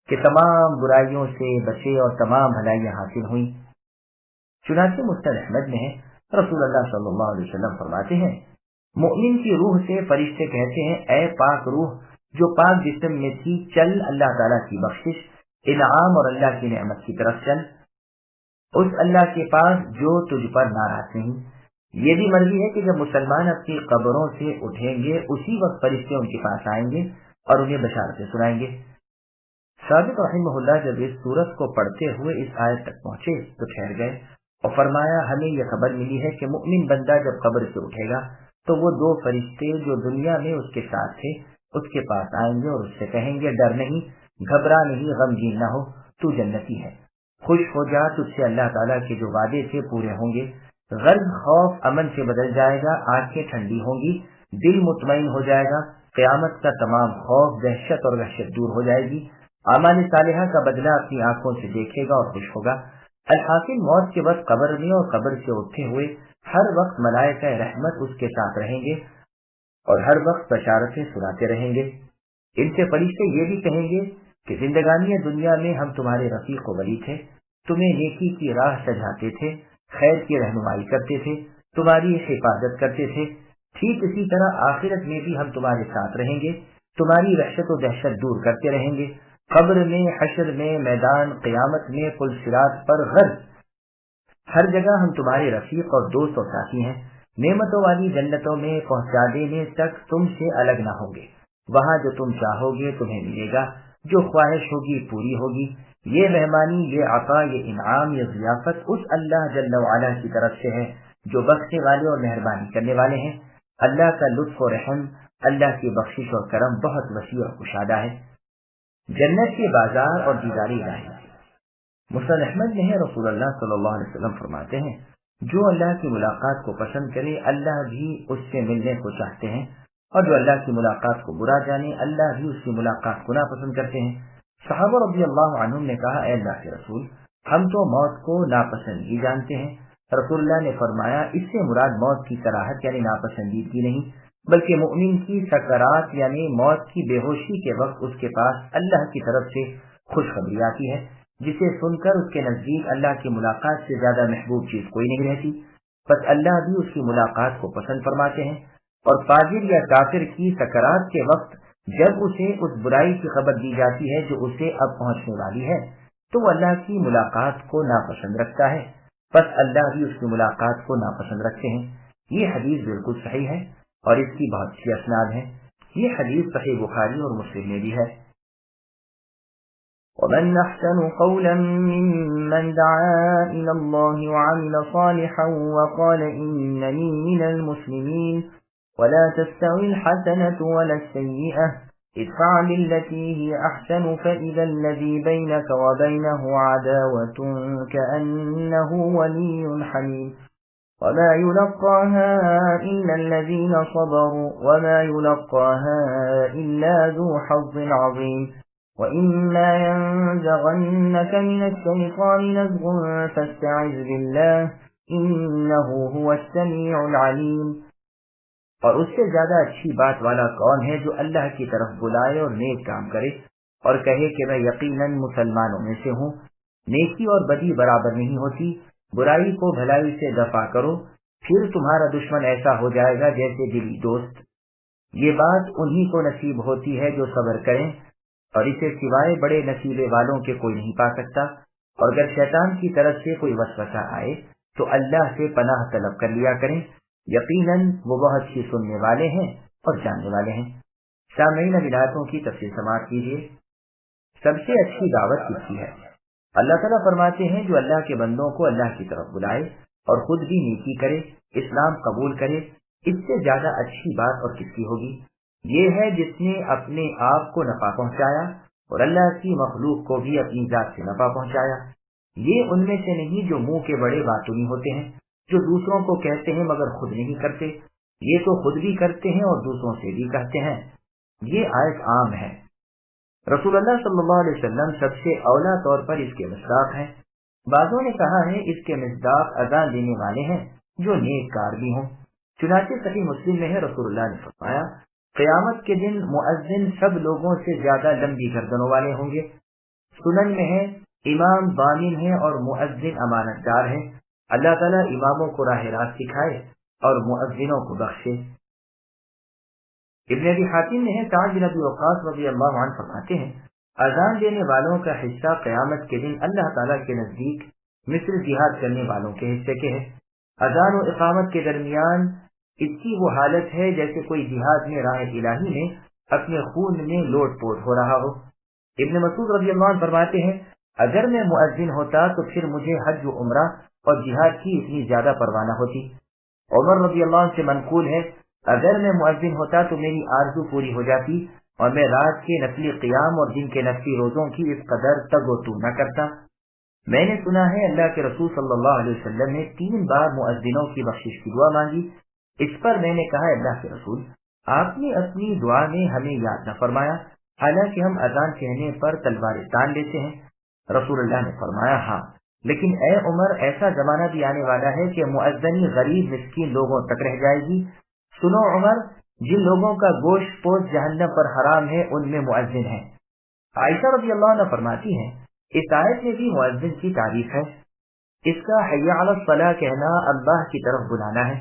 کہ تمام برائیوں سے بچے اور تمام بھلائیاں حاصل ہوئیں۔ چنانچہ مسند احمد میں ہے، رسول اللہ صلی اللہ علیہ وسلم فرماتے ہیں، مومن کی روح سے فرشتے کہتے ہیں، اے پاک روح جو پاک جسم میں تھی، چل اللہ تعالیٰ کی بخشش، انعام اور اللہ کی نعمت کی طرف چل، اس اللہ کے پاس جو تجھ پر ناراض نہیں۔ یہ بھی مرضی ہے کہ جب مسلمان اپنی قبروں سے اٹھیں گے اسی وقت فرشتے ان کے پاس آئیں گے اور انہیں بشارتیں سنائیں گے۔ ثابت رحمہ اللہ جب اس سورت کو پڑھتے ہوئے اس آیت تک پہنچے تو ٹھہر گئے اور فرمایا، ہمیں یہ خبر ملی ہے کہ مؤمن بندہ جب قبر سے اٹھے گا تو وہ دو فرشتے جو دنیا میں اس کے ساتھ تھے اس کے پاس آئیں گے اور اس سے کہیں گے، ڈر نہیں، گھبرا نہیں، غمگین نہ ہو، تو جنتی ہے، خوش ہو جا، تجھ سے اللہ تعالیٰ کے جو وعدے تھے پورے ہوں گے۔ غرض خوف امن سے بدل جائے گا، آنکھیں ٹھنڈی ہوں گی، دل مطمئن ہو جائے گا، قیامت کا تمام خوف، دہشت اور وحشت دور ہو جائے گی، اعمال صالحہ کا بدلہ اپنی آنکھوں سے دیکھے گا اور خوش ہوگا۔ الحاصل موت کے وقت قبر میں اور قبر سے اٹھتے ہوئے ہر وقت ملائکہ رحمت اس کے ساتھ رہیں گے اور ہر وقت بشارتیں سناتے رہیں گے۔ ان سے فرشتے یہ بھی کہیں گے کہ زندگانی دنیا میں ہم تمہارے رفیق و ولی تھے، تمہیں نیکی کی راہ سجاتے تھے، خیر کی رہنمائی کرتے تھے، تمہاری حفاظت کرتے تھے، ٹھیک اسی طرح آخرت میں بھی ہم تمہارے ساتھ رہیں گے، تمہاری وحشت و دہشت دور کرتے رہیں گے، قبر میں، حشر میں، میدان قیامت میں، پل صراط پر، غرض ہر جگہ ہم تمہارے رفیق اور دوست اور ساتھی ہیں، نعمتوں والی جنتوں میں پہنچا دینے تک تم سے الگ نہ ہوں گے، وہاں جو تم چاہو گے تمہیں ملے گا، جو خواہش ہوگی پوری ہوگی۔ یہ مہمانی، یہ عطا، یہ انعام، یہ ضیافت اس اللہ جل وعلا کی طرف سے ہے جو بخشنے والے اور مہربانی کرنے والے ہیں۔ اللہ کا لطف و رحم، اللہ کی بخشش اور کرم بہت وسیع اور کشادہ ہے۔ جنت کے بازار اور دیدار الہی۔ مسند احمد میں ہے، رسول اللہ صلی اللہ علیہ وسلم فرماتے ہیں، جو اللہ کی ملاقات کو پسند کرے اللہ بھی اس سے ملنے کو چاہتے ہیں، اور جو اللہ کی ملاقات کو برا جانے اللہ بھی اس کی ملاقات کو ناپسند کرتے ہیں۔ صحابہ رضی اللہ عنہم نے کہا، اے اللہ کے رسول، ہم تو موت کو ناپسندگی جانتے ہیں۔ رسول اللہ نے فرمایا، اس سے مراد موت کی کراہت یعنی ناپسندیدگی نہیں، بلکہ مومن کی سکرات یعنی موت کی بے ہوشی کے وقت اس کے پاس اللہ کی طرف سے خوشخبری آتی ہے، جسے سن کر اس کے نزدیک اللہ کی ملاقات سے زیادہ محبوب چیز کوئی نہیں رہتی، بس اللہ بھی اس کی ملاقات کو پسند فرماتے ہیں۔ اور فاجر یا کافر کی سکرات کے وقت جب اسے اس برائی کی خبر دی جاتی ہے جو اسے اب پہنچنے والی ہے تو وہ اللہ کی ملاقات کو ناپسند رکھتا ہے، بس اللہ بھی اس کی ملاقات کو ناپسند رکھتے ہیں۔ یہ حدیث بالکل صحیح ہے اور اس کی بہت سی اسناد ہیں۔ یہ حدیث صحیح بخاری اور مسلم میں بھی ہے۔ ومن أحسن قولا ممن دعا إلى الله وعمل صالحا وقال إنني من المسلمين ولا تستوي الحسنة ولا السيئة ادفع بالتي هي أحسن فإذا الذي بينك وبينه عداوة كأنه ولي حميم وما يلقاها إلا الذين صبروا وما يلقاها إلا ذو حظ عظيم وَإِمَّا يَنزَغَنَّكَ مِنَ الشَّيْطَانِ نَزْغٌ فَاسْتَعِذْ بِاللَّهِ إِنَّهُ هُوَ السَّمِيعُ الْعَلِيمُ۔ اور اس سے زیادہ اچھی بات والا کون ہے جو اللہ کی طرف بلائے اور نیک کام کرے اور کہے کہ میں یقیناً مسلمانوں میں سے ہوں۔ نیکی اور بدی برابر نہیں ہوتی، برائی کو بھلائی سے دفع کرو، پھر تمہارا دشمن ایسا ہو جائے گا جیسے دلی دوست۔ یہ بات انہی کو نصیب ہوتی ہے جو صبر کریں، اور اسے سوائے بڑے نصیبے والوں کے کوئی نہیں پا سکتا۔ اور اگر شیطان کی طرف سے کوئی وسوسہ آئے تو اللہ سے پناہ طلب کر لیا کریں، یقیناً وہ بہت ہی سننے والے ہیں اور جاننے والے ہیں۔ سامعین، اب آیاتوں کی تفصیل سماعت کیجیے۔ سب سے اچھی دعوت کس کی ہے؟ اللہ تعالیٰ فرماتے ہیں جو اللہ کے بندوں کو اللہ کی طرف بلائے اور خود بھی نیکی کرے، اسلام قبول کرے، اس سے زیادہ اچھی بات اور کس کی ہوگی؟ یہ ہے جس نے اپنے آپ کو نفع پہنچایا اور اللہ کی مخلوق کو بھی اپنی ذات سے نفع پہنچایا۔ یہ ان میں سے نہیں جو منہ کے بڑے باطنی ہوتے ہیں، جو دوسروں کو کہتے ہیں مگر خود نہیں کرتے۔ یہ تو خود بھی کرتے ہیں اور دوسروں سے بھی کہتے ہیں۔ یہ آیت عام ہے۔ رسول اللہ صلی اللہ علیہ وسلم سب سے اولا طور پر اس کے مصداق ہیں۔ بعضوں نے کہا ہے اس کے مصداق اذان دینے والے ہیں جو نیک کار بھی ہوں۔ چنانچہ صحیح مسلم میں ہے، رسول اللہ نے فرمایا قیامت کے دن مؤذن سب لوگوں سے زیادہ لمبی گردنوں والے ہوں گے۔ سنن میں ہے امام ضامن ہے اور مؤذن امانت دار ہے۔ اللہ تعالیٰ اماموں کو راہ راست سکھائے اور مؤذنوں کو بخشے۔ ابن ابی حاتم نے ہے سعد بن ابی وقاص رضی اللہ عنہ فرماتے ہیں اذان دینے والوں کا حصہ قیامت کے دن اللہ تعالیٰ کے نزدیک مثل جہاد کرنے والوں کے حصے کے ہے۔ اذان و اقامت کے درمیان اس کی وہ حالت ہے جیسے کوئی جہاد میں راہ الہی میں اپنے خون میں لوٹ پوٹ ہو رہا ہو۔ ابن مسعود رضی اللہ عنہ فرماتے ہیں اگر میں مؤذن ہوتا تو پھر مجھے حج و عمرہ اور جہاد کی اتنی زیادہ پرواہ نہ ہوتی۔ عمر رضی اللہ عنہ سے منقول ہے اگر میں مؤذن ہوتا تو میری آرزو پوری ہو جاتی اور میں رات کے نفلی قیام اور دن کے نفلی روزوں کی اس قدر تگ و تو نہ کرتا۔ میں نے سنا ہے اللہ کے رسول صلی اللہ علیہ وسلم نے 3 بار مؤذنوں کی بخشش کی دعا مانگی۔ اس پر میں نے کہا اللہ کے رسول آپ نے اپنی دعا میں ہمیں یاد نہ فرمایا، حالانکہ ہم اذان کہنے پر تلواریں تان لیتے ہیں۔ رسول اللہ نے فرمایا ہاں، لیکن اے عمر ایسا زمانہ بھی آنے والا ہے کہ مؤذنی غریب مسکین لوگوں تک رہ جائے گی۔ سنو عمر، جن لوگوں کا گوشت پوش جہنم پر حرام ہے ان میں مؤذن ہیں۔ عائشہ رضی اللہ عنہ فرماتی ہیں اس آیت میں بھی مؤذن کی تعریف ہے۔ اس کا حی علی الصلاۃ کہنا اللہ کی طرف بلانا ہے۔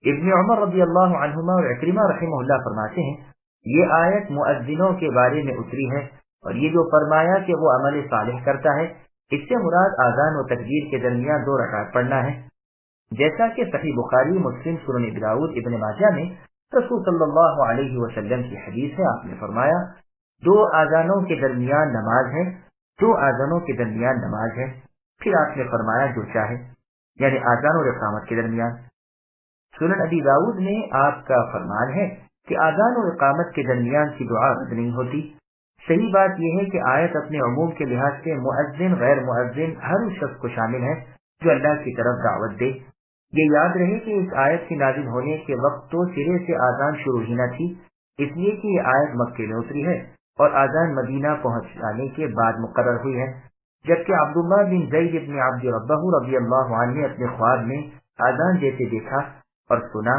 ابن عمر رضی اللہ عنہما اور عکرمہ رحمہ اللہ فرماتے ہیں یہ آیت مؤذنوں کے بارے میں اتری ہے، اور یہ جو فرمایا کہ وہ عمل صالح کرتا ہے، اس سے مراد آذان و تکبیر کے درمیان 2 رکعت پڑھنا ہے۔ جیسا کہ صحیح بخاری، مسلم، سنن ابی داؤد، ابن ماجہ میں رسول صلی اللہ علیہ وسلم کی حدیث ہے، آپ نے فرمایا 2 آذانوں کے درمیان نماز ہے، 2 آذانوں کے درمیان نماز ہے۔ پھر آپ نے فرمایا جو چاہے، یعنی آذان اور اقامت کے درمیان۔ سنن ابی داؤد میں آپ کا فرمان ہے کہ آذان اور اقامت کے درمیان کی دعا رد نہیں ہوتی۔ صحیح بات یہ ہے کہ آیت اپنے عموم کے لحاظ سے مؤذن، غیر مؤذن، ہر اس شخص کو شامل ہے جو اللہ کی طرف دعوت دے۔ یہ یاد رہے کہ اس آیت کے نازل ہونے کے وقت تو سرے سے آذان شروع ہی نہ تھی، اس لیے کہ یہ آیت مکے میں اتری ہے اور آذان مدینہ پہنچ جانے کے بعد مقرر ہوئی ہے، جبکہ عبداللہ بن زید بن عبد ربہ رضی اللہ عنہ نے اپنے خواب میں آذان دیتے دیکھا اور سنا،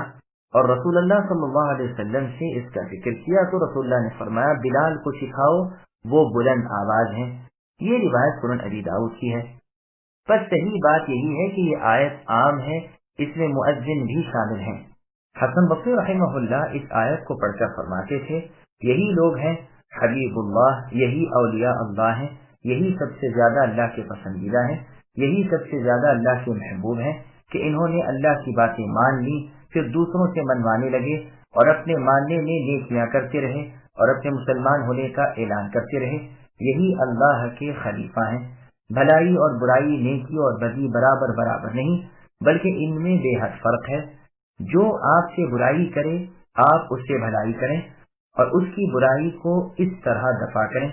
اور رسول اللہ صلی اللہ علیہ وسلم سے اس کا ذکر کیا تو رسول اللہ نے فرمایا بلال کو سکھاؤ، وہ بلند آواز ہیں۔ یہ روایت سنن ابی داؤد کی ہے۔ بس صحیح بات یہی ہے کہ یہ آیت عام ہے، اس میں مؤذن بھی شامل ہیں۔ حسن بصری رحمہ اللہ اس آیت کو پڑھ کر فرماتے تھے یہی لوگ ہیں حبیب اللہ، یہی اولیاء اللہ ہیں، یہی سب سے زیادہ اللہ کے پسندیدہ ہیں، یہی سب سے زیادہ اللہ کے محبوب ہیں کہ انہوں نے اللہ کی باتیں مان لی، پھر دوسروں سے منوانے لگے اور اپنے ماننے میں نیکیاں کرتے رہے اور اپنے مسلمان ہونے کا اعلان کرتے رہے۔ یہی اللہ کے خلیفہ ہیں۔ بھلائی اور برائی، نیکی اور بدی برابر برابر نہیں، بلکہ ان میں بے حد فرق ہے۔ جو آپ سے برائی کرے آپ اس سے بھلائی کریں اور اس کی برائی کو اس طرح دفع کریں۔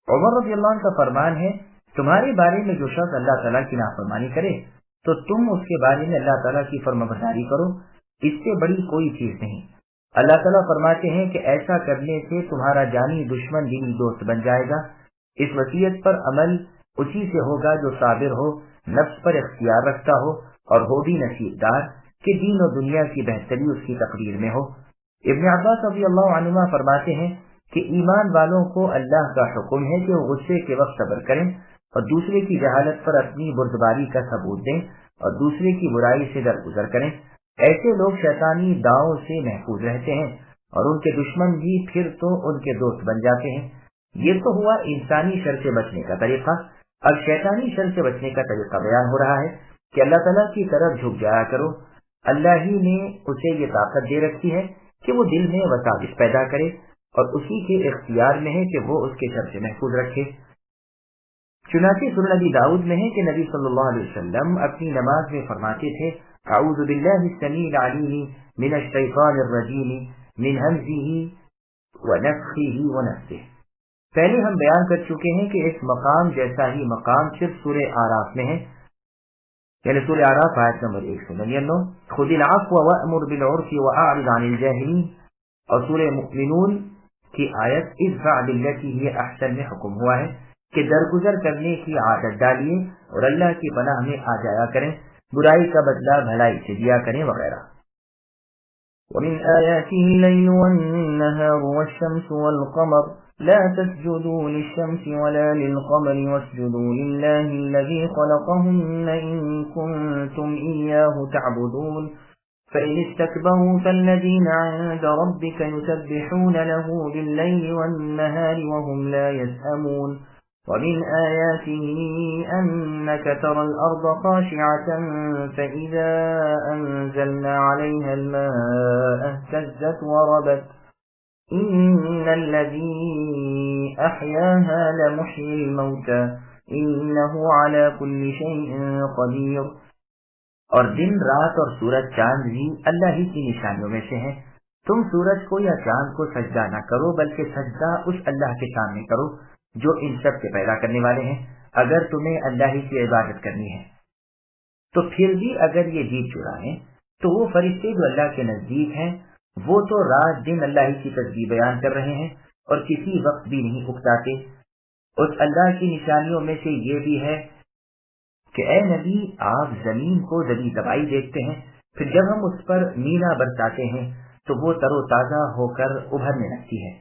عمر رضی اللہ عنہ کا فرمان ہے تمہارے بارے میں جو شخص اللہ تعالیٰ کی نافرمانی کرے تو تم اس کے بارے میں اللہ تعالیٰ کی فرمانبرداری کرو، اس سے بڑی کوئی چیز نہیں۔ اللہ تعالیٰ فرماتے ہیں کہ ایسا کرنے سے تمہارا جانی دشمن دینی دوست بن جائے گا، اس وصیت پر عمل اسی سے ہوگا جو صابر ہو، نفس پر اختیار رکھتا ہو اور ہو بھی نصیبدار کہ دین و دنیا کی بہتری اس کی تقدیر میں ہو۔ ابن عباس رضی اللہ عنہما فرماتے ہیں کہ ایمان والوں کو اللہ کا حکم ہے کہ وہ غصے کے وقت صبر کریں اور دوسرے کی جہالت پر اپنی بردباری کا ثبوت دیں اور دوسرے کی برائی سے درگزر کریں۔ ایسے لوگ شیطانی داؤں سے محفوظ رہتے ہیں اور ان کے دشمن بھی پھر تو ان کے دوست بن جاتے ہیں۔ یہ تو ہوا انسانی شر سے بچنے کا طریقہ۔ اب شیطانی شر سے بچنے کا طریقہ بیان ہو رہا ہے کہ اللہ تعالیٰ کی طرف جھک جایا کرو۔ اللہ ہی نے اسے یہ طاقت دے رکھی ہے کہ وہ دل میں وساوس پیدا کرے اور اسی کے اختیار میں ہے کہ وہ اس کے شر سے محفوظ رکھے۔ چنانچہ سنن نبی داؤد میں ہے کہ نبی صلی اللہ علیہ وسلم اپنی نماز میں فرماتے تھے اعوذ باللہ السمیع العلیم من الشیطان الرجیم من ہمزہ ونفخہ ونفثہ۔ پہلے ہم بیان کر چکے ہیں کہ اس مقام جیسا ہی مقام صرف سورہ آراف میں ہے، یعنی سورہ آراف آیت نمبر 199، خذ العفو وأمر بالعرف وأعرض عن الجاہلین، اور سورہ مؤمنون کی آیت ادفع بالتی ہی احسن میں حکم ہوا ہے کہ درگزر کرنے کی عادت ڈالیے اور اللہ کی پناہ میں آ جایا کریں، برائی کا بدلہ بھلائی سے دیا کریں وغیرہ۔ ومن آياته الليل والنهار والشمس والقمر لا تسجدوا للشمس ولا للقمر واسجدوا لله الذي خلقهن إن كنتم إياه تعبدون فإن استكبروا فالذين عند ربك يسبحون له بالليل والنهار وهم لا يسأمون ومن آياته أنك ترى الأرض خاشعة فإذا أنزلنا عليها الماء اهتزت وربت إن الذي أحياها لمحيي الموتى إنه على كل شيء قدير۔ اور دن رات اور سورج چاند بھی اللہ ہی کی نشانیوں میں سے ہیں۔ تم سورج کو یا چاند کو سجدہ نہ کرو بلکہ سجدہ اس اللہ کے سامنے کرو جو ان سب کے پیدا کرنے والے ہیں، اگر تمہیں اللہ ہی کی عبادت کرنی ہے۔ تو پھر بھی اگر یہ جیت چرائیں تو وہ فرشتے جو اللہ کے نزدیک ہیں وہ تو رات دن اللہ ہی کی تسبیح بیان کر رہے ہیں اور کسی وقت بھی نہیں اکتاتے۔ اس اللہ کی نشانیوں میں سے یہ بھی ہے کہ اے نبی آپ زمین کو دبی دبائی دیکھتے ہیں، پھر جب ہم اس پر مینا برساتے ہیں تو وہ تر و تازہ ہو کر ابھرنے لگتی ہے۔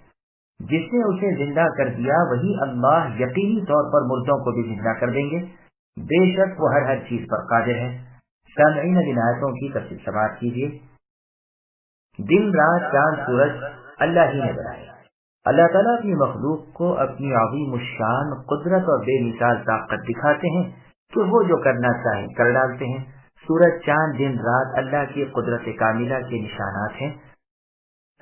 جس نے اسے زندہ کر دیا وہی اللہ یقینی طور پر مردوں کو بھی زندہ کر دیں گے، بے شک وہ ہر چیز پر قادر ہے۔ سامعین اب آیتوں کی تفصیل سماعت کیجیے۔ دن رات چاند سورج اللہ ہی نے بنائے۔ اللہ تعالیٰ اپنی مخلوق کو اپنی عظیم الشان قدرت اور بے مثال طاقت دکھاتے ہیں کہ وہ جو کرنا چاہیں کر ڈالتے ہیں۔ سورج چاند دن رات اللہ کی قدرت کاملہ کے نشانات ہیں۔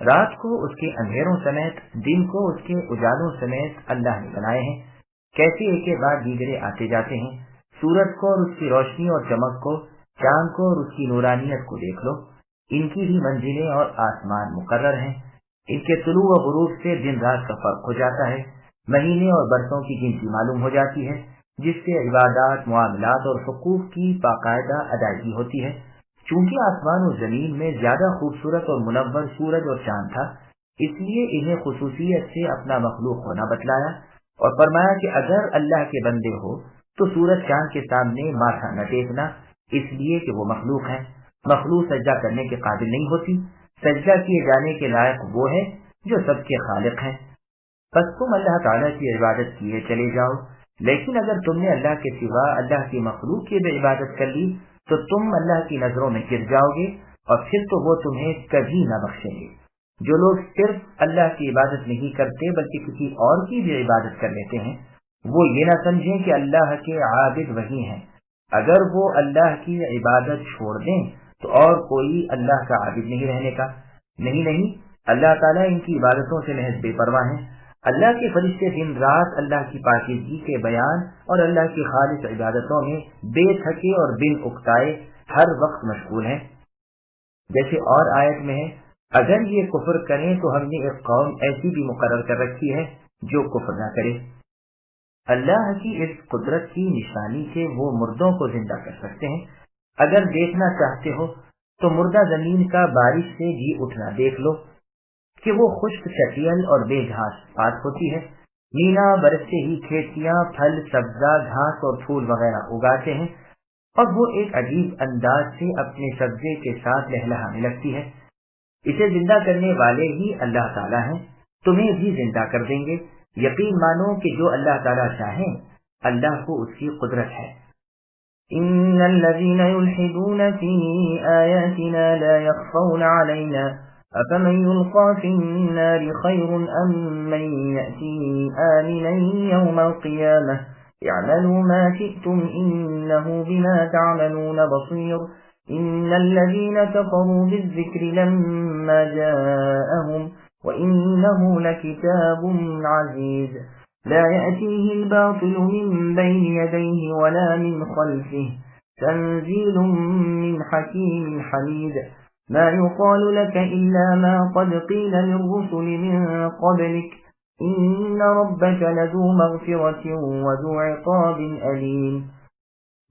رات کو اس کے اندھیروں سمیت، دن کو اس کے اجالوں سمیت اللہ نے بنائے ہیں، کیسے ایک کے بعد دیگرے آتے جاتے ہیں۔ سورج کو اور اس کی روشنی اور چمک کو، چاند کو اور اس کی نورانیت کو دیکھ لو، ان کی بھی منزلیں اور آسمان مقرر ہیں۔ ان کے طلوع و غروب سے دن رات کا فرق ہو جاتا ہے، مہینے اور برسوں کی گنتی معلوم ہو جاتی ہے، جس سے عبادات، معاملات اور حقوق کی باقاعدہ ادائیگی ہوتی ہے۔ چونکہ آسمان و زمین میں زیادہ خوبصورت اور منور سورج اور چاند تھا، اس لیے انہیں خصوصیت سے اپنا مخلوق ہونا بتلایا اور فرمایا کہ اگر اللہ کے بندے ہو تو سورج چاند کے سامنے ماتھا نہ ٹیکنا، اس لیے کہ وہ مخلوق ہیں، مخلوق سجدہ کرنے کے قابل نہیں ہوتی، سجدہ کیے جانے کے لائق وہ ہے جو سب کے خالق ہیں۔ پس تم اللہ تعالیٰ کی عبادت کیے چلے جاؤ، لیکن اگر تم نے اللہ کے سوا اللہ کی مخلوق کی بھی عبادت کر لی تو تم اللہ کی نظروں میں گر جاؤ گے اور پھر تو وہ تمہیں کبھی نہ بخشیں گے۔ جو لوگ صرف اللہ کی عبادت نہیں کرتے بلکہ کسی اور کی بھی عبادت کر لیتے ہیں، وہ یہ نہ سمجھیں کہ اللہ کے عابد وہی ہیں۔ اگر وہ اللہ کی عبادت چھوڑ دیں تو اور کوئی اللہ کا عابد نہیں رہنے کا۔ نہیں، اللہ تعالیٰ ان کی عبادتوں سے محض بے پرواہ ہیں۔ اللہ کے فرشتے دن رات اللہ کی پاکیزگی کے بیان اور اللہ کی خالص عبادتوں میں بے تھکے اور بن اکتائے ہر وقت مشغول ہیں۔ جیسے اور آیت میں ہے، اگر یہ کفر کریں تو ہم نے ایک قوم ایسی بھی مقرر کر رکھی ہے جو کفر نہ کرے۔ اللہ کی اس قدرت کی نشانی سے وہ مردوں کو زندہ کر سکتے ہیں۔ اگر دیکھنا چاہتے ہو تو مردہ زمین کا بارش سے جی اٹھنا دیکھ لو کہ وہ خشک چٹیل اور بے گھاس پات ہوتی ہے، مینا برستے ہی کھیتیاں پھل سبزہ گھاس اور پھول وغیرہ اگاتے ہیں، اور وہ ایک عجیب انداز سے اپنے سبزے کے ساتھ لہلہانے لگتی ہے۔ اسے زندہ کرنے والے ہی اللہ تعالیٰ ہیں، تمہیں بھی زندہ کر دیں گے۔ یقین مانو کہ جو اللہ تعالیٰ چاہیں اللہ کو اس کی قدرت ہے۔ ان الذين يلحدون في آياتنا لا يخفون علينا افمن يلقى في النار خير ام من يأتي آمنا يوم القيامة اعملوا ما شئتم انه بما تعملون بصير ان الذين كفروا بالذكر لما جاءهم وانه لكتاب عزيز لا يأتيه الباطل من بين يديه ولا من خلفه تنزيل من حكيم حميد ما يقال لك إلا ما قد قيل للرسل من قبلك إن ربك لذو مغفرة وذو عقاب أليم۔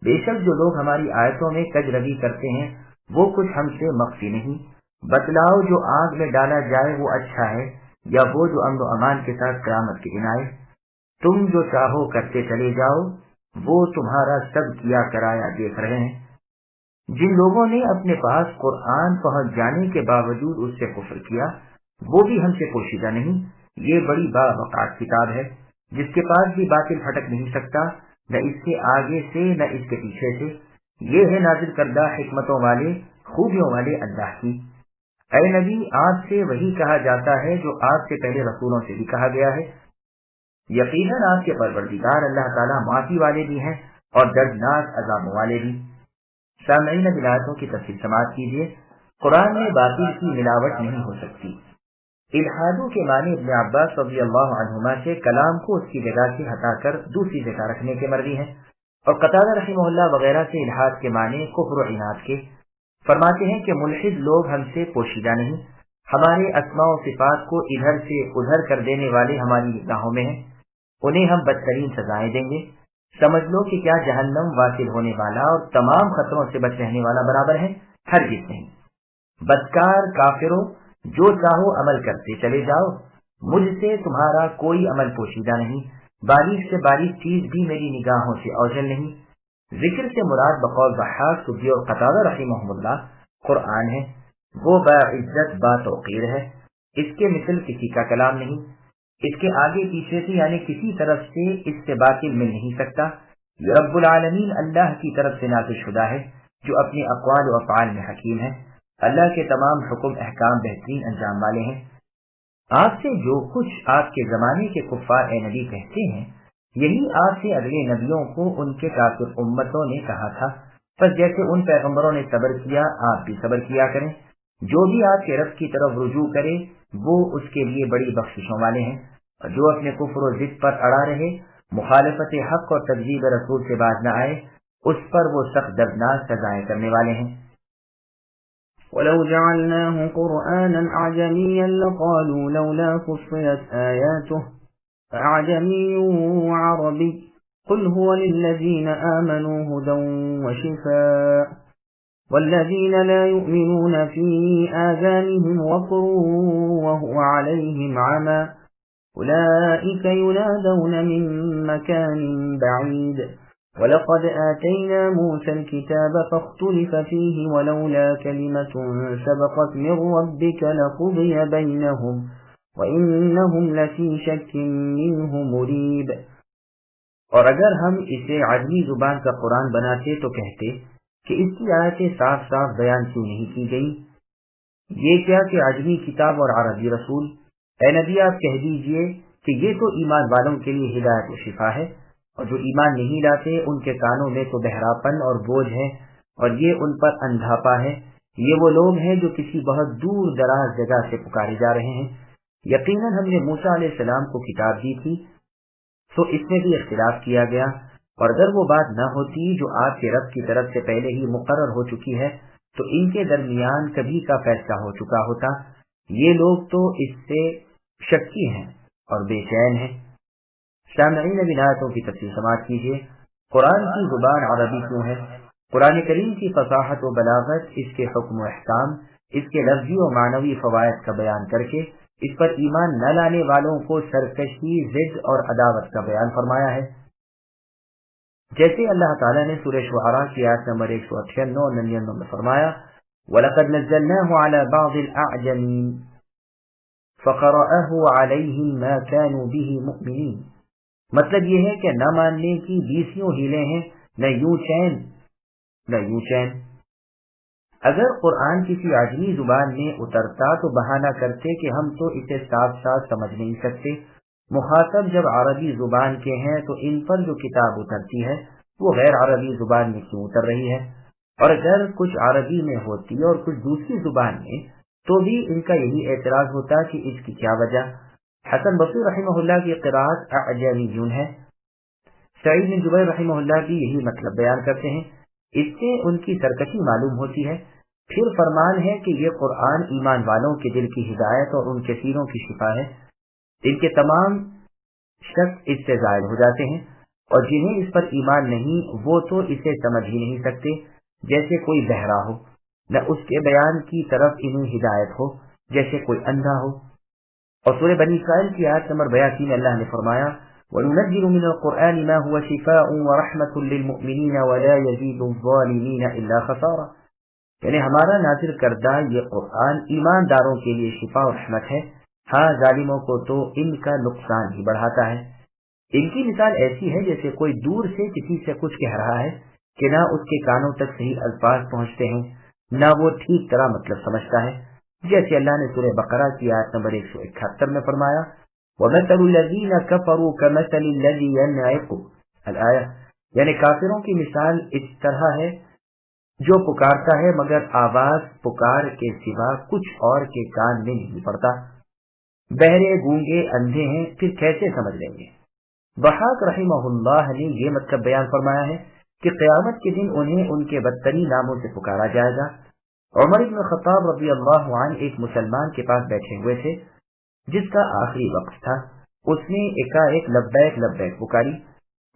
بے شک جو لوگ ہماری آیتوں میں کج روی کرتے ہیں وہ کچھ ہم سے مخفی نہیں۔ بتلاؤ جو آگ میں ڈالا جائے وہ اچھا ہے یا وہ جو امن و امان کے ساتھ قیامت کے دن آئے؟ تم جو چاہو کرتے چلے جاؤ، وہ تمہارا سب کیا کرایا دیکھ رہے ہیں۔ جن لوگوں نے اپنے پاس قرآن پہنچ جانے کے باوجود اس سے کفر کیا وہ بھی ہم سے پوشیدہ نہیں۔ یہ بڑی باوقار کتاب ہے جس کے پاس بھی باطل پھٹک نہیں سکتا، نہ اس کے آگے سے نہ اس کے پیچھے سے۔ یہ ہے نازل کردہ حکمتوں والے خوبیوں والے اللہ کی۔ اے نبی، آپ سے وہی کہا جاتا ہے جو آپ سے پہلے رسولوں سے بھی کہا گیا ہے۔ یقیناً آپ کے پروردگار اللہ تعالیٰ معافی والے بھی ہیں اور دردناک عذابوں والے بھی۔ سامعین اب آیتوں کی تفصیل سماعت کیجیے۔ قرآن میں باطل کی ملاوٹ نہیں ہو سکتی۔ الحادو کے معنی ابن عباس رضی اللہ عنہما سے کلام کو اس کی جگہ سے ہٹا کر دوسری جگہ رکھنے کے مروی ہیں، اور قتادہ رحمہ اللہ وغیرہ سے الحاد کے معنی کفر و عناد کے۔ فرماتے ہیں کہ ملحد لوگ ہم سے پوشیدہ نہیں، ہمارے اسماء و صفات کو ادھر سے ادھر کر دینے والے ہماری نگاہوں میں ہیں، انہیں ہم بدترین سزائیں دیں گے۔ سمجھ لو کہ کیا جہنم واصل ہونے والا اور تمام خطروں سے بچ رہنے والا برابر ہے؟ ہرگز نہیں۔ بدکار کافروں، جو چاہو عمل کرتے چلے جاؤ، مجھ سے تمہارا کوئی عمل پوشیدہ نہیں، باریک سے باریک چیز بھی میری نگاہوں سے اوجھل نہیں۔ ذکر سے مراد بقول ضحاک، سدی اور قتادہ رحمہم اللہ قرآن ہے، وہ باعزت باتوقیر ہے، اس کے مثل کسی کا کلام نہیں، اس کے آگے پیچھے سے یعنی کسی طرف سے اس سے باطل مل نہیں سکتا۔ یہ رب العالمین اللہ کی طرف سے نازل شدہ ہے جو اپنے اقوال و افعال میں حکیم ہے۔ اللہ کے تمام حکم احکام بہترین انجام والے ہیں۔ آپ سے جو کچھ آپ کے زمانے کے کفار اے نبی کہتے ہیں یہی آپ سے اگلے نبیوں کو ان کے کافر امتوں نے کہا تھا، پس جیسے ان پیغمبروں نے صبر کیا آپ بھی صبر کیا کریں۔ جو بھی آپ کے رب کی طرف رجوع کرے وہ اس کے لیے بڑی بخششوں والے ہیں، اور جو اپنے کفر و ضد پر اڑا رہے، مخالفت حق اور تکذیب رسول سے باز نہ آئے، اس پر وہ سخت دردناک سزائیں کرنے والے ہیں۔ وَلَوْ جَعَلْنَاهُ قُرْآنًا أَعْجَمِيًّا لَقَالُوا لَوْلَا فُصِّلَتْ آيَاتُهُ أَعْجَمِيٌّ وَعَرَبِيٌّ قُلْ هُوَ لِلَّذِينَ آمَنُوا هُدًى وَشِفَاءٌ وَالَّذِينَ لَا يُؤْمِنُونَ فِي آذَانِهِمْ وَقْرٌ وَهُوَ عَلَيْهِمْ عَمًى أُولَئِكَ يُنَادَوْنَ مِن مَّكَانٍ بَعِيدٍ وَلَقَدْ آتَيْنَا مُوسَى الْكِتَابَ فَاخْتُلِفَ فِيهِ وَلَوْلَا كَلِمَةٌ سَبَقَتْ مِن رَّبِّكَ لَقُضِيَ بَيْنَهُمْ وَإِنَّهُمْ لَفِي شَكٍّ مِّنْهُ مُرِيبٍ۔ اور اگر ہم اسے عجمی زبان کا قرآن بناتے تو کہتے کہ اس کی آیتیں صاف صاف بیان کیوں نہیں کی گئی؟ یہ کیا کہ عجمی کتاب اور عربی رسول؟ اے نبی آپ کہہ دیجئے کہ یہ تو ایمان والوں کے لیے ہدایت و شفا ہے، اور جو ایمان نہیں لاتے ان کے کانوں میں تو بہراپن اور بوجھ ہے، اور یہ ان پر اندھاپا ہے۔ یہ وہ لوگ ہیں جو کسی بہت دور دراز جگہ سے پکارے جا رہے ہیں۔ یقیناً ہم نے موسیٰ علیہ السلام کو کتاب دی تھی تو اس میں بھی اختلاف کیا گیا، اور اگر وہ بات نہ ہوتی جو آپ کے رب کی طرف سے پہلے ہی مقرر ہو چکی ہے تو ان کے درمیان کبھی کا فیصلہ ہو چکا ہوتا۔ یہ لوگ تو اس سے شکی ہیں اور بے چین ہیں۔ سامعین اب آیتوں کی تفصیل سماعت کیجیے۔ قرآن کی زبان عربی کیوں ہے؟ قرآن کریم کی فصاحت و بلاغت، اس کے حکم و احکام، اس کے لفظی و معنوی فوائد کا بیان کر کے اس پر ایمان نہ لانے والوں کو سرکشی، ضد اور عداوت کا بیان فرمایا ہے، جیسے اللہ تعالیٰ نے سورہ شعراء کی آیت نمبر 198 اور 99 میں فرمایا وَلَقَدْ نَزَّلْنَاهُ عَلَى بَعْضِ الْأَعْجَمِينَ فَقَرَأَهُ عَلَيْهِمْ مَا كَانُوا بِهِ مُؤْمِنِينَ۔ مطلب یہ ہے کہ نہ ماننے کی 20 ہیلے ہیں، نہ یوں چین۔ اگر قرآن کسی عجمی زبان میں اترتا تو بہانہ کرتے کہ ہم تو اسے صاف صاف سمجھ نہیں سکتے، مخاطب جب عربی زبان کے ہیں تو ان پر جو کتاب اترتی ہے وہ غیر عربی زبان میں کیوں اتر رہی ہے، اور اگر کچھ عربی میں ہوتی اور کچھ دوسری زبان میں تو بھی ان کا یہی اعتراض ہوتا کہ اس کی کیا وجہ۔ حسن بصری رحمہ اللہ کی قراءت اعجمیون ہے، سعید بن جبیر رحمہ اللہ بھی یہی مطلب بیان کرتے ہیں، اس سے ان کی سرکشی معلوم ہوتی ہے۔ پھر فرمان ہے کہ یہ قرآن ایمان والوں کے دل کی ہدایت اور ان کے سینوں کی شفا ہے، ان کے تمام شک اس سے ظاہر ہو جاتے ہیں، اور جنہیں اس پر ایمان نہیں وہ تو اسے سمجھ ہی نہیں سکتے، جیسے کوئی بہرا ہو، نہ اس کے بیان کی طرف انہیں ہدایت ہو جیسے کوئی اندھا ہو۔ اور سورہ بنی اسرائیل کی آیت نمبر 82 میں اللہ نے فرمایا وَنُنَزِّلُ مِنَ الْقُرْآنِ مَا هُوَ شِفَاءٌ وَرَحْمَةٌ لِّلْمُؤْمِنِينَ وَلَا يَزِيدُ الظَّالِمِينَ إِلَّا خَسَارًا، یعنی ہمارا نازل کردہ یہ قرآن ایمانداروں کے لیے شفا اور رحمت ہے، ہاں ظالموں کو تو ان کا نقصان ہی بڑھاتا ہے۔ ان کی مثال ایسی ہے جیسے کوئی دور سے کسی سے کچھ کہہ رہا ہے کہ نہ اس کے کانوں تک صحیح الفاظ پہنچتے ہیں، نہ وہ ٹھیک طرح مطلب سمجھتا ہے، جیسے اللہ نے سورہ بقرہ کی آیت نمبر 171 میں فرمایا وَمَثَلُ الَّذِينَ كَفَرُوا كَمَثَلِ الَّذِي يَنْعِقُ الآیہ، یعنی کافروں کی مثال اس طرح ہے جو پکارتا ہے مگر آواز پکار کے سوا کچھ اور کے کان میں نہیں پڑتا، بہرے گونگے اندھے ہیں، پھر کیسے سمجھ لیں گے۔ ضحاک رحمہ اللہ نے یہ مطلب بیان فرمایا ہے کہ قیامت کے دن انہیں ان کے بدترین ناموں سے پکارا جائے گا۔ عمر بن خطاب رضی اللہ عنہ ایک مسلمان کے پاس بیٹھے ہوئے تھے جس کا آخری وقت تھا، اس نے ایک لبیک لبیک پکاری۔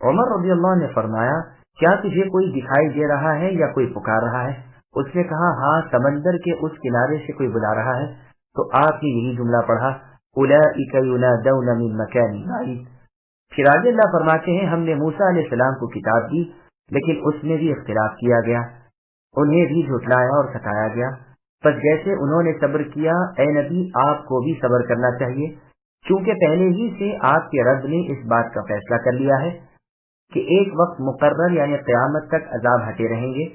عمر رضی اللہ عنہ نے فرمایا کیا تجھے کوئی دکھائی دے رہا ہے یا کوئی پکار رہا ہے؟ اس نے کہا ہاں، سمندر کے اس کنارے سے کوئی بلا رہا ہے۔ تو آپ نے یہی جملہ پڑھا اولئک ینادون من مکان بعید۔ پھر آگے اللہ فرماتے ہیں ہم نے موسیٰ علیہ السلام کو کتاب دی لیکن اس میں بھی اختلاف کیا گیا، انہیں بھی جھٹلایا اور ستایا گیا، پس جیسے انہوں نے صبر کیا اے نبی آپ کو بھی صبر کرنا چاہیے، چونکہ پہلے ہی سے آپ کے رب نے اس بات کا فیصلہ کر لیا ہے کہ ایک وقت مقرر یعنی قیامت تک عذاب ہٹے رہیں گے،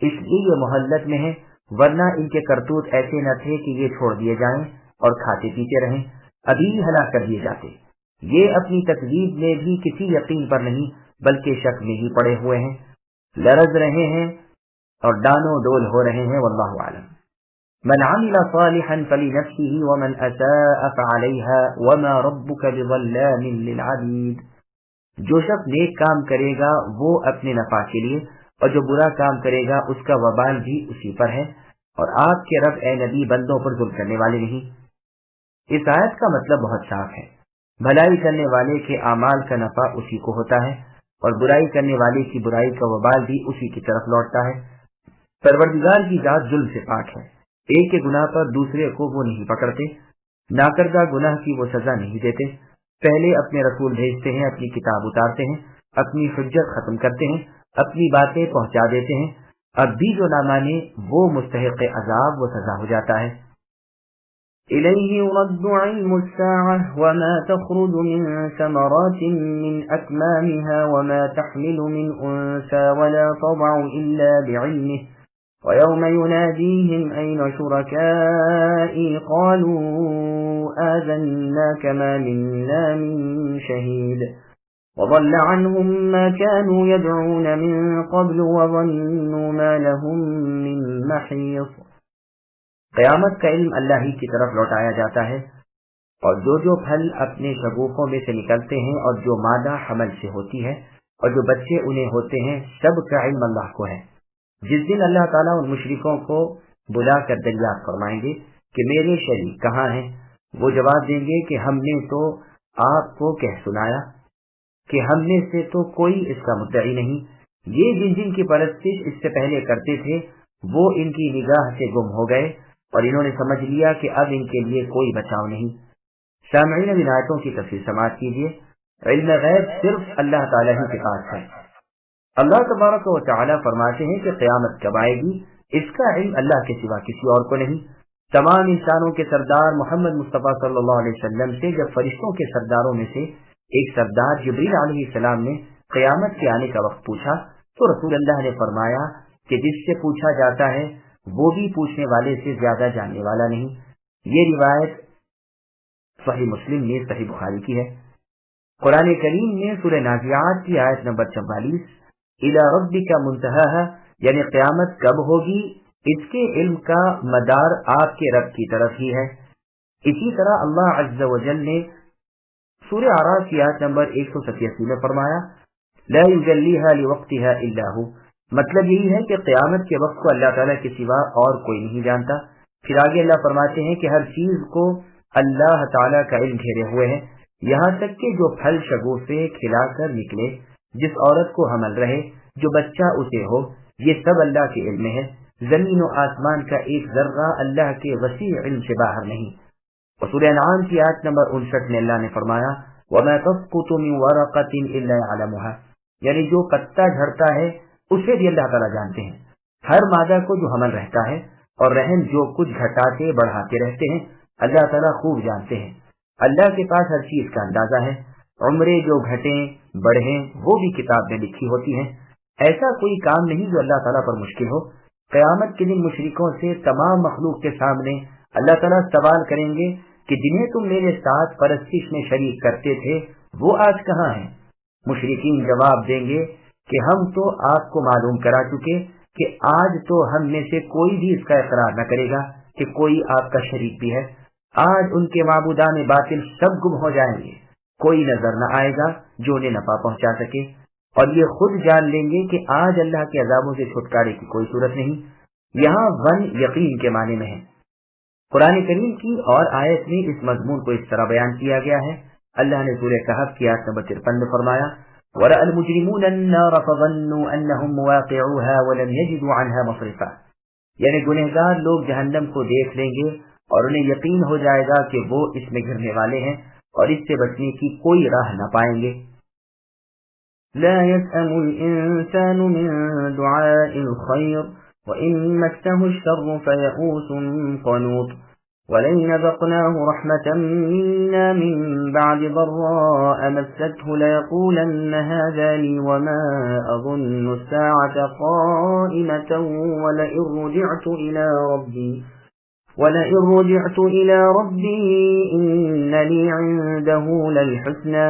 اس لیے یہ مہلت میں ہے، ورنہ ان کے کرتوت ایسے نہ تھے کہ یہ چھوڑ دیے جائیں اور کھاتے پیتے رہیں، ابھی ہلاک کر دیے جاتے۔ یہ اپنی تکذیب میں بھی کسی یقین پر نہیں بلکہ شک میں ہی پڑے ہوئے ہیں، لرز رہے ہیں اور ڈانو ڈول ہو رہے ہیں، واللہ اعلم۔ من عمل صالحا فلنفسه ومن اساء فعليها وما ربك بظلام للعبید، جو شخص نیک کام کرے گا وہ اپنے نفع کے لیے، اور جو برا کام کرے گا اس کا وبال بھی اسی پر ہے، اور آپ کے رب اے نبی بندوں پر ظلم کرنے والے نہیں۔ اس آیت کا مطلب بہت صاف ہے، بھلائی کرنے والے کے اعمال کا نفع اسی کو ہوتا ہے اور برائی کرنے والے کی برائی کا وبال بھی اسی کی طرف لوٹتا ہے۔ پروردگار کی ذات ظلم سے پاک ہے، ایک کے گناہ پر دوسرے کو وہ نہیں پکڑتے، ناکردہ گناہ کی وہ سزا نہیں دیتے، پہلے اپنے رسول بھیجتے ہیں، اپنی کتاب اتارتے ہیں، اپنی حجت ختم کرتے ہیں، اپنی باتیں پہنچا دیتے ہیں، اب بھی جو نہ مانے وہ مستحق عذاب و سزا ہو جاتا ہے۔ إليه يرد علم الساعة وما تخرج من ثمرات من أكمامها وما تحمل من أنثى ولا تضع إلا بعلمه ويوم يناديهم أين شركائي قالوا آذناك ما منا من شهيد وضل عنهم ما كانوا يدعون من قبل وظنوا ما لهم من محيص۔ قیامت کا علم اللہ ہی کی طرف لوٹایا جاتا ہے، اور جو پھل اپنے شگوفوں میں سے نکلتے ہیں اور جو مادہ حمل سے ہوتی ہے اور جو بچے انہیں ہوتے ہیں، سب کا علم اللہ کو ہے۔ جس دن اللہ تعالیٰ ان مشرکوں کو بلا کر دریافت فرمائیں گے کہ میرے شریک کہاں ہیں، وہ جواب دیں گے کہ ہم نے تو آپ کو کہہ سنایا کہ ہم میں سے تو کوئی اس کا مدعی نہیں، یہ جن کی پرستش اس سے پہلے کرتے تھے وہ ان کی نگاہ سے گم ہو گئے اور انہوں نے سمجھ لیا کہ اب ان کے لیے کوئی بچاؤ نہیں۔ سامعین، اب ان آیتوں کی تفسیر سماعت کیجیے۔ علم غیب صرف اللہ تعالیٰ ہی کے پاس ہے۔ اللہ تبارک و تعالیٰ فرماتے ہیں کہ قیامت کب آئے گی، اس کا علم اللہ کے سوا کسی اور کو نہیں۔ تمام انسانوں کے سردار محمد مصطفیٰ صلی اللہ علیہ وسلم سے جب فرشتوں کے سرداروں میں سے ایک سردار جبریل علیہ السلام نے قیامت کے آنے کا وقت پوچھا تو رسول اللہ نے فرمایا کہ جس سے پوچھا جاتا ہے وہ بھی پوچھنے والے سے زیادہ جاننے والا نہیں۔ یہ روایت صحیح مسلم میں صحیح بخاری کی ہے۔ قرآن کریم میں سورہ نازعات کی آیت نمبر 44 الی ربک منتہاها یعنی قیامت کب ہوگی اس کے علم کا مدار آپ کے رب کی طرف ہی ہے۔ اسی طرح اللہ عز و جل نے سورہ اعراف کی آیت نمبر 187 میں فرمایا لا یجلیها لوقتها الا هو، مطلب یہی ہے کہ قیامت کے وقت کو اللہ تعالیٰ کے سوا اور کوئی نہیں جانتا۔ پھر آگے اللہ فرماتے ہیں کہ ہر چیز کو اللہ تعالیٰ کا علم گھیرے ہوئے ہے، یہاں تک کہ جو پھل شگوفے کھلا کر نکلے، جس عورت کو حمل رہے، جو بچہ اسے ہو، یہ سب اللہ کے علم میں ہے۔ زمین و آسمان کا ایک ذرہ اللہ کے وسیع علم سے باہر نہیں۔ اور سورہ انعام کی آیت نمبر 59 میں اللہ نے فرمایا وَمَا تَسْقُطُ مِن وَرَقَةٍ إِلَّا يَعْلَمُهَا، یعنی جو پتا جھڑتا ہے اسے بھی اللہ تعالیٰ جانتے ہیں۔ ہر مادہ کو جو حمل رہتا ہے اور رحم جو کچھ گھٹاتے بڑھاتے رہتے ہیں اللہ تعالیٰ خوب جانتے ہیں۔ اللہ کے پاس ہر چیز کا اندازہ ہے، عمریں جو گھٹیں بڑھیں وہ بھی کتاب میں لکھی ہوتی ہیں۔ ایسا کوئی کام نہیں جو اللہ تعالیٰ پر مشکل ہو۔ قیامت کے دن مشرکوں سے تمام مخلوق کے سامنے اللہ تعالیٰ سوال کریں گے کہ جنہیں تم میرے ساتھ پرستش میں شریک کرتے تھے وہ آج کہاں ہیں؟ مشرکین جواب دیں گے کہ ہم تو آپ کو معلوم کرا چکے کہ آج تو ہم میں سے کوئی بھی اس کا اقرار نہ کرے گا کہ کوئی آپ کا شریک بھی ہے۔ آج ان کے معبودان باطل سب گم ہو جائیں گے، کوئی نظر نہ آئے گا جو انہیں نفع پہنچا سکے، اور یہ خود جان لیں گے کہ آج اللہ کے عذابوں سے چھٹکارے کی کوئی صورت نہیں۔ یہاں ون یقین کے معنی میں ہے۔ قرآن کریم کی اور آیت میں اس مضمون کو اس طرح بیان کیا گیا ہے۔ اللہ نے سورہ کہف کی آیت نمبر 53 میں فرمایا وَرَأَى الْمُجْرِمُونَ النَّارَ فَظَنُّوا أَنَّهُمْ مُوَاقِعُوهَا وَلَمْ يَجِدُوا عَنْهَا مَصْرِفًا، یعنی گنہگار لوگ جہنم کو دیکھ لیں گے اور انہیں یقین ہو جائے گا کہ وہ اس میں گرنے والے ہیں اور اس سے بچنے کی کوئی راہ نہ پائیں گے۔ لا يسأم الإنسان من دعاء الخير وإن مسه الشر فيئوس قنوط ولئن ذقناه رحمة منا من بعد ضراء مسته ليقولن هذا لي وما أظن الساعة قائمة ولئن رجعت إلى ربي إن لي عنده للحسنى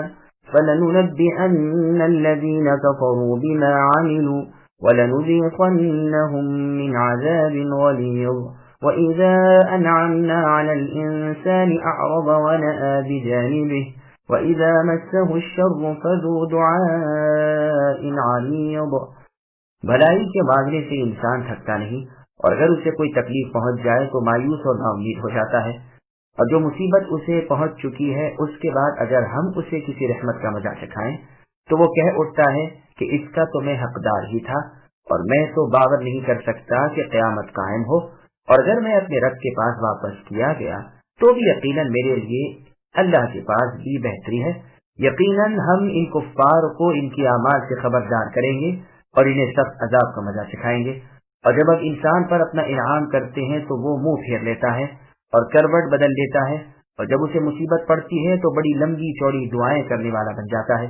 فلننبئن الذين كفروا بما عملوا ولنذيقنهم من عذاب غليظ وإذا أنعمنا على الإنسان أعرض ونأى بجانبه وإذا مسه الشر فذو دعاء عريض۔ بھلائی کے مانگنے سے انسان تھکتا نہیں، اور اگر اسے کوئی تکلیف پہنچ جائے تو مایوس اور نا امید ہو جاتا ہے، اور جو مصیبت اسے پہنچ چکی ہے اس کے بعد اگر ہم اسے کسی رحمت کا مزہ چکھائیں تو وہ کہہ اٹھتا ہے کہ اس کا تو میں حقدار ہی تھا، اور میں تو باور نہیں کر سکتا کہ قیامت قائم ہو، اور اگر میں اپنے رب کے پاس واپس کیا گیا تو بھی یقیناً میرے لیے اللہ کے پاس بھی بہتری ہے۔ یقیناً ہم ان کفار کو ان کی اعمال سے خبردار کریں گے اور انہیں سخت عذاب کا مزہ چکھائیں گے۔ اور جب اب انسان پر اپنا انعام کرتے ہیں تو وہ منہ پھیر لیتا ہے اور کروٹ بدل لیتا ہے، اور جب اسے مصیبت پڑتی ہے تو بڑی لمبی چوڑی دعائیں کرنے والا بن جاتا ہے۔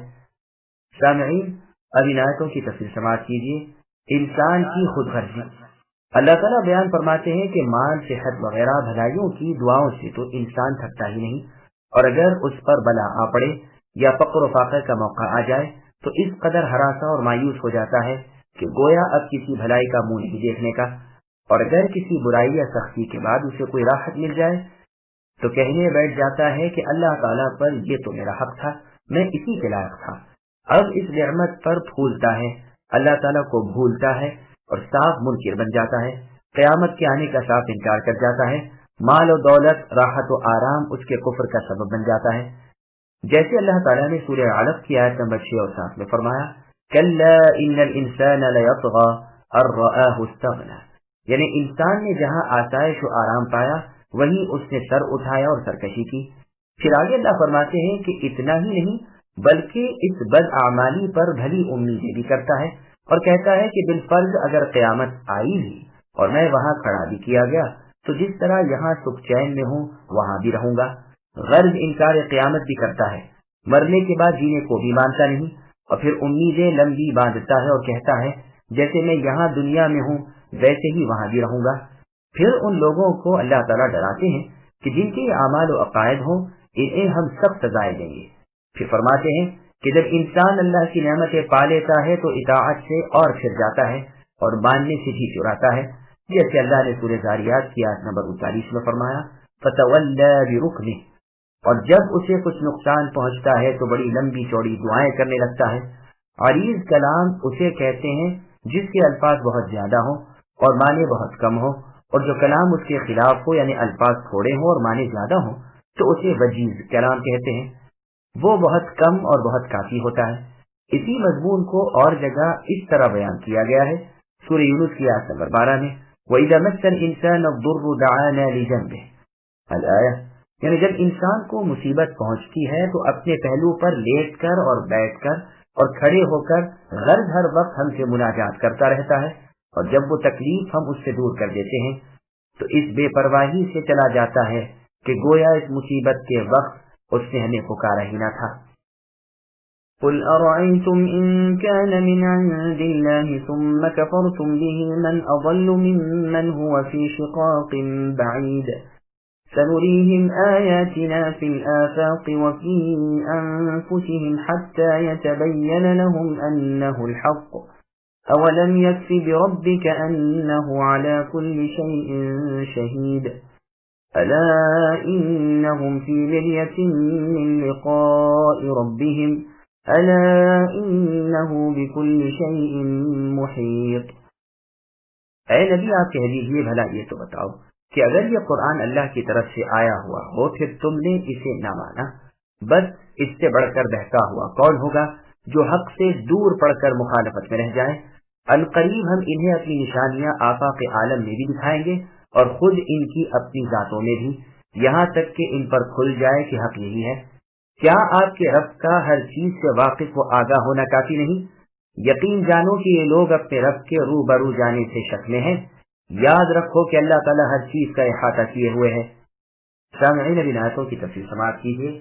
سامعین، اب ان آیتوں کی تفسیر سماعت کیجیے۔ انسان کی خود غرضی۔ اللہ تعالیٰ بیان فرماتے ہیں کہ مال، صحت وغیرہ بھلائیوں کی دعاؤں سے تو انسان تھکتا ہی نہیں، اور اگر اس پر بلا آ پڑے یا فقر و فاقے کا موقع آ جائے تو اس قدر ہراساں اور مایوس ہو جاتا ہے کہ گویا اب کسی بھلائی کا منہ نہیں دیکھنے کا، اور اگر کسی برائی یا سختی کے بعد اسے کوئی راحت مل جائے تو کہنے بیٹھ جاتا ہے کہ اللہ تعالیٰ پر یہ تو میرا حق تھا، میں اسی کے لائق تھا۔ اب اس نعمت پر پھولتا ہے، اللہ تعالیٰ کو بھولتا ہے اور صاف منکر بن جاتا ہے، قیامت کے آنے کا صاف انکار کر جاتا ہے، مال و دولت، راحت و آرام اس کے کفر کا سبب بن جاتا ہے۔ جیسے اللہ تعالیٰ نے سورہ علق کی آیت نمبر 6 اور 7 میں فرمایا کَلَّا إِنَّ الْإِنسَانَ لَيَطْغَى أَن رَّآهُ اسْتَغْنَى، یعنی انسان نے جہاں آسائش و آرام پایا وہیں اس نے سر اٹھایا اور سرکشی کی۔ پھر آگے اللہ فرماتے ہیں کہ اتنا ہی نہیں بلکہ اس بد اعمالی پر بھلی امیدیں بھی کرتا ہے، اور کہتا ہے کہ بالفرض اگر قیامت آئی بھی اور میں وہاں کھڑا بھی کیا گیا تو جس طرح یہاں سکھ چین میں ہوں وہاں بھی رہوں گا۔ غرض انکار قیامت بھی کرتا ہے، مرنے کے بعد جینے کو بھی مانتا نہیں، اور پھر امیدیں لمبی باندھتا ہے اور کہتا ہے جیسے میں یہاں دنیا میں ہوں ویسے ہی وہاں بھی رہوں گا۔ پھر ان لوگوں کو اللہ تعالیٰ ڈراتے ہیں کہ جن کے اعمال و عقائد ہوں انہیں ہم سخت سزائیں دیں گے۔ پھر فرماتے ہیں کہ جب انسان اللہ کی نعمتیں پا لیتا ہے تو اطاعت سے اور پھر جاتا ہے اور ماننے سے بھی چراتا ہے، جیسے اللہ نے سورہ ذاریات کی آیت نمبر 39 میں فرمایا فَتَوَلَّى بِرُكْنِهِ، اور جب اسے کچھ نقصان پہنچتا ہے تو بڑی لمبی چوڑی دعائیں کرنے لگتا ہے۔ عریض کلام اسے کہتے ہیں جس کے الفاظ بہت زیادہ ہوں اور معنی بہت کم ہوں، اور جو کلام اس کے خلاف ہو یعنی الفاظ تھوڑے ہوں اور معنی زیادہ ہوں تو اسے وجیز کلام کہتے ہیں۔ وہ بہت کم اور بہت کافی ہوتا ہے۔ اسی مضمون کو اور جگہ اس طرح بیان کیا گیا ہے سورہ یونس کی آیت نمبر 12 میں وَإِذَا مَسَّ الْإِنسَانَ الضُّرُّ دَعَانَا لِجَنبِهِ الآیہ، یعنی جب انسان کو مصیبت پہنچتی ہے تو اپنے پہلو پر لیٹ کر اور بیٹھ کر اور کھڑے ہو کر غرض ہر وقت ہم سے مناجات کرتا رہتا ہے، اور جب وہ تکلیف ہم اس سے دور کر دیتے ہیں تو اس بے پرواہی سے چلا جاتا ہے کہ گویا اس مصیبت کے وقت اس نے ہمیں پکارا ہی نہ تھا۔ قل أرأيتم إن كان من عند الله ثم كفرتم به من أضل ممن هو في شقاق بعيد سنريهم آياتنا في الآفاق وفي أنفسهم حتى يتبين لهم أنه الحق أولم يكف بربك أنه على كل شيء شهيد ألا إنهم في مرية من لقاء ربهم ألا إنه بكل شيء محيط۔ اے نبی آپ کہہ دیجئے بھلا یہ تو بتاؤ کہ اگر یہ قرآن اللہ کی طرف سے آیا ہوا ہو پھر تم نے اسے نہ مانا، بس اس سے بڑھ کر بہکا ہوا کون ہوگا جو حق سے دور پڑ کر مخالفت میں رہ جائے؟ عنقریب ہم انہیں اپنی نشانیاں آفاق عالم میں بھی دکھائیں گے اور خود ان کی اپنی ذاتوں میں بھی، یہاں تک کہ ان پر کھل جائے کہ حق یہی ہے۔ کیا آپ کے رب کا ہر چیز سے واقف و آگاہ ہونا کافی نہیں؟ یقین جانو کہ یہ لوگ اپنے رب کے روبرو جانے سے شک میں ہیں۔ یاد رکھو کہ اللہ تعالیٰ ہر چیز کا احاطہ کیے ہوئے ہے۔ سامعین اب ان آیتوں کی تفسیر سماعت کیجیے۔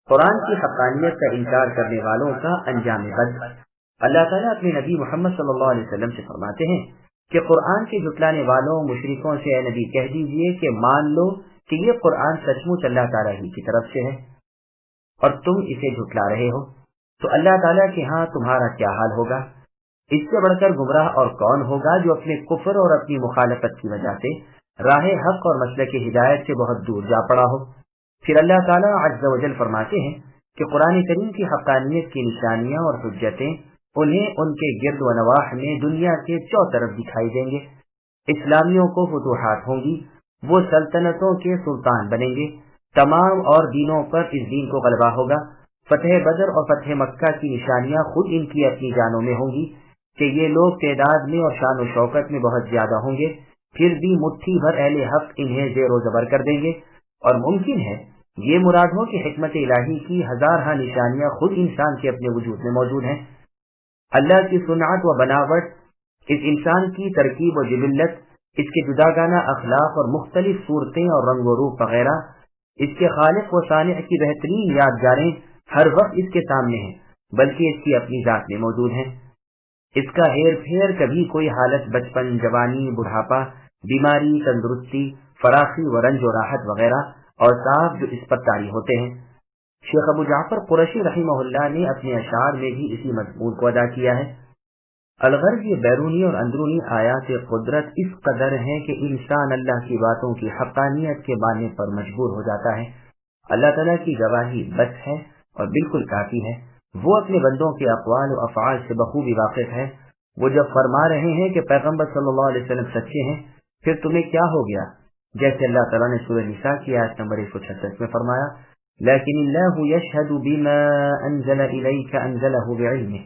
قرآن کی حقانیت کا انکار کرنے والوں کا انجام بد۔ اللہ تعالیٰ اپنے نبی محمد صلی اللہ علیہ وسلم سے فرماتے ہیں کہ قرآن کے جھٹلانے والوں مشرکوں سے اے نبی کہہ دیجئے کہ مان لو کہ یہ قرآن سچ مچ اللہ تعالیٰ ہی کی طرف سے ہے اور تم اسے جھٹلا رہے ہو، تو اللہ تعالیٰ کے ہاں تمہارا کیا حال ہوگا؟ اس سے بڑھ کر گمراہ اور کون ہوگا جو اپنے کفر اور اپنی مخالفت کی وجہ سے راہ حق اور مسلک ہدایت سے بہت دور جا پڑا ہو۔ پھر اللہ تعالیٰ عز و جل فرماتے ہیں کہ قرآن کریم کی حقانیت کی نشانیاں اور حجتیں انہیں ان کے گرد و نواح میں دنیا کے چوطرف دکھائی دیں گے۔ اسلامیوں کو فتوحات ہوں گی، وہ سلطنتوں کے سلطان بنیں گے، تمام اور دینوں پر اس دین کو غلبہ ہوگا۔ فتح بدر اور فتح مکہ کی نشانیاں خود ان کی اپنی جانوں میں ہوں گی کہ یہ لوگ تعداد میں اور شان و شوکت میں بہت زیادہ ہوں گے، پھر بھی مٹھی بھر اہل حق انہیں زیر و زبر کر دیں گے، اور ممکن ہے یہ مراد ہو کہ حکمت الہی کی ہزارہ نشانیاں خود انسان کے اپنے وجود میں موجود ہیں۔ اللہ کی صنعت و بناوٹ، اس انسان کی ترکیب و جبلت، اس کے جداگانہ اخلاق اور مختلف صورتیں اور رنگ و روپ وغیرہ، اس کے خالق و صانع کی بہترین یادگاریں ہر وقت اس کے سامنے ہیں، بلکہ اس کی اپنی ذات میں موجود ہیں۔ اس کا ہیر پھیر کبھی کوئی حالت بچپن، جوانی، بڑھاپا، بیماری، تندرستی، فراخی و رنج و راحت وغیرہ اور صاحب جو اس پر طاری ہوتے ہیں۔ شیخ ابو جعفر قرشی رحمہ اللہ نے اپنے اشعار میں بھی اسی مضمون کو ادا کیا ہے۔ الغرض یہ بیرونی اور اندرونی آیات قدرت اس قدر ہیں کہ انسان اللہ کی باتوں کی حقانیت کے ماننے پر مجبور ہو جاتا ہے۔ اللہ تعالیٰ کی گواہی بس ہے اور بالکل کافی ہے۔ وہ اپنے بندوں کے اقوال و افعال سے بخوبی واقف ہے۔ وہ جب فرما رہے ہیں کہ پیغمبر صلی اللہ علیہ وسلم سچے ہیں، پھر تمہیں کیا ہو گیا؟ جیسے اللہ تعالیٰ نے سورہ نساء کی آیت نمبر 136 میں فرمایا لیکن اللہ یشہد بما انزل الیک انزلہ بعلمہ،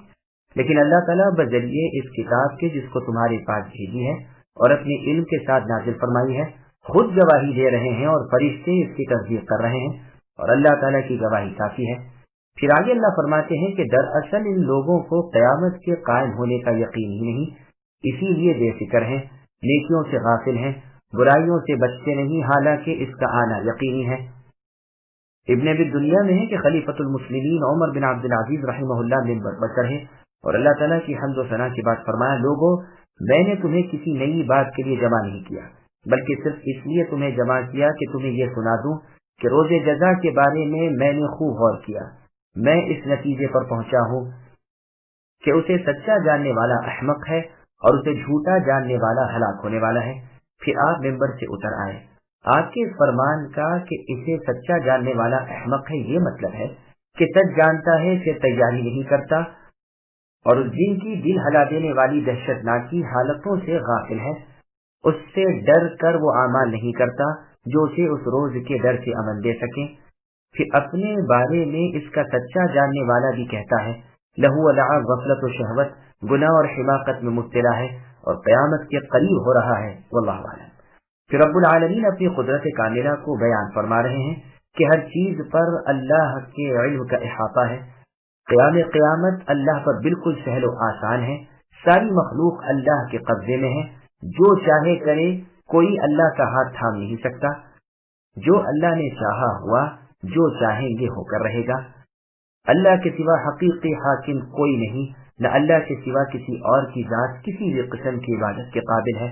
لیکن اللہ تعالیٰ بذریعے اس کتاب کے جس کو تمہارے پاس بھیجی ہے اور اپنے علم کے ساتھ نازل فرمائی ہے، خود گواہی دے رہے ہیں اور فرشتے اس کی تصدیق کر رہے ہیں، اور اللہ تعالیٰ کی گواہی کافی ہے۔ پھر آگے اللہ فرماتے ہیں کہ دراصل ان لوگوں کو قیامت کے قائم ہونے کا یقین ہی نہیں، اسی لیے بے فکر ہیں، نیکیوں سے غافل ہیں، برائیوں سے بچتے نہیں، حالانکہ اس کا آنا یقینی ہے۔ ابن ابی دنیا میں ہے کہ خلیفۃ المسلمین عمر بن عبد العزیز رحمہ اللہ منبر پر چڑھے اور اللہ تعالیٰ کی حمد و ثنا کے بعد فرمایا، لوگوں، میں نے تمہیں کسی نئی بات کے لیے جمع نہیں کیا، بلکہ صرف اس لیے تمہیں جمع کیا کہ تمہیں یہ سنا دوں کہ روز جزا کے بارے میں نے خوب غور کیا۔ میں اس نتیجے پر پہنچا ہوں کہ اسے سچا جاننے والا احمق ہے اور اسے جھوٹا جاننے والا ہلاک ہونے والا ہے۔ پھر آپ ممبر سے اتر آئے۔ آپ کے فرمان کا کہ اسے سچا جاننے والا احمق ہے، یہ مطلب ہے کہ سچ جانتا ہے کہ تیاری نہیں کرتا اور اس دن کی دل ہلا دینے والی دہشتناکی حالتوں سے غافل ہے، اس سے ڈر کر وہ اعمال نہیں کرتا جو اسے اس روز کے ڈر سے امن دے سکیں۔ پھر اپنے بارے میں اس کا سچا جاننے والا بھی کہتا ہے، لہو لعب غفلت و شہوت، گناہ اور حماقت میں مبتلا ہے اور قیامت کے قریب ہو رہا ہے، واللہ اعلم۔ پھر رب العالمین اپنی قدرت کاملہ کو بیان فرما رہے ہیں کہ ہر چیز پر اللہ کے علم کا احاطہ ہے، قیامت اللہ پر بالکل سہل و آسان ہے، ساری مخلوق اللہ کے قبضے میں ہے، جو چاہے کرے، کوئی اللہ کا ہاتھ تھام نہیں سکتا، جو اللہ نے چاہا ہوا، جو چاہیں گے ہو کر رہے گا۔ اللہ کے سوا حقیقی حاکم کوئی نہیں، نہ اللہ کے سوا کسی اور کی ذات کسی بھی قسم کی عبادت کے قابل ہے۔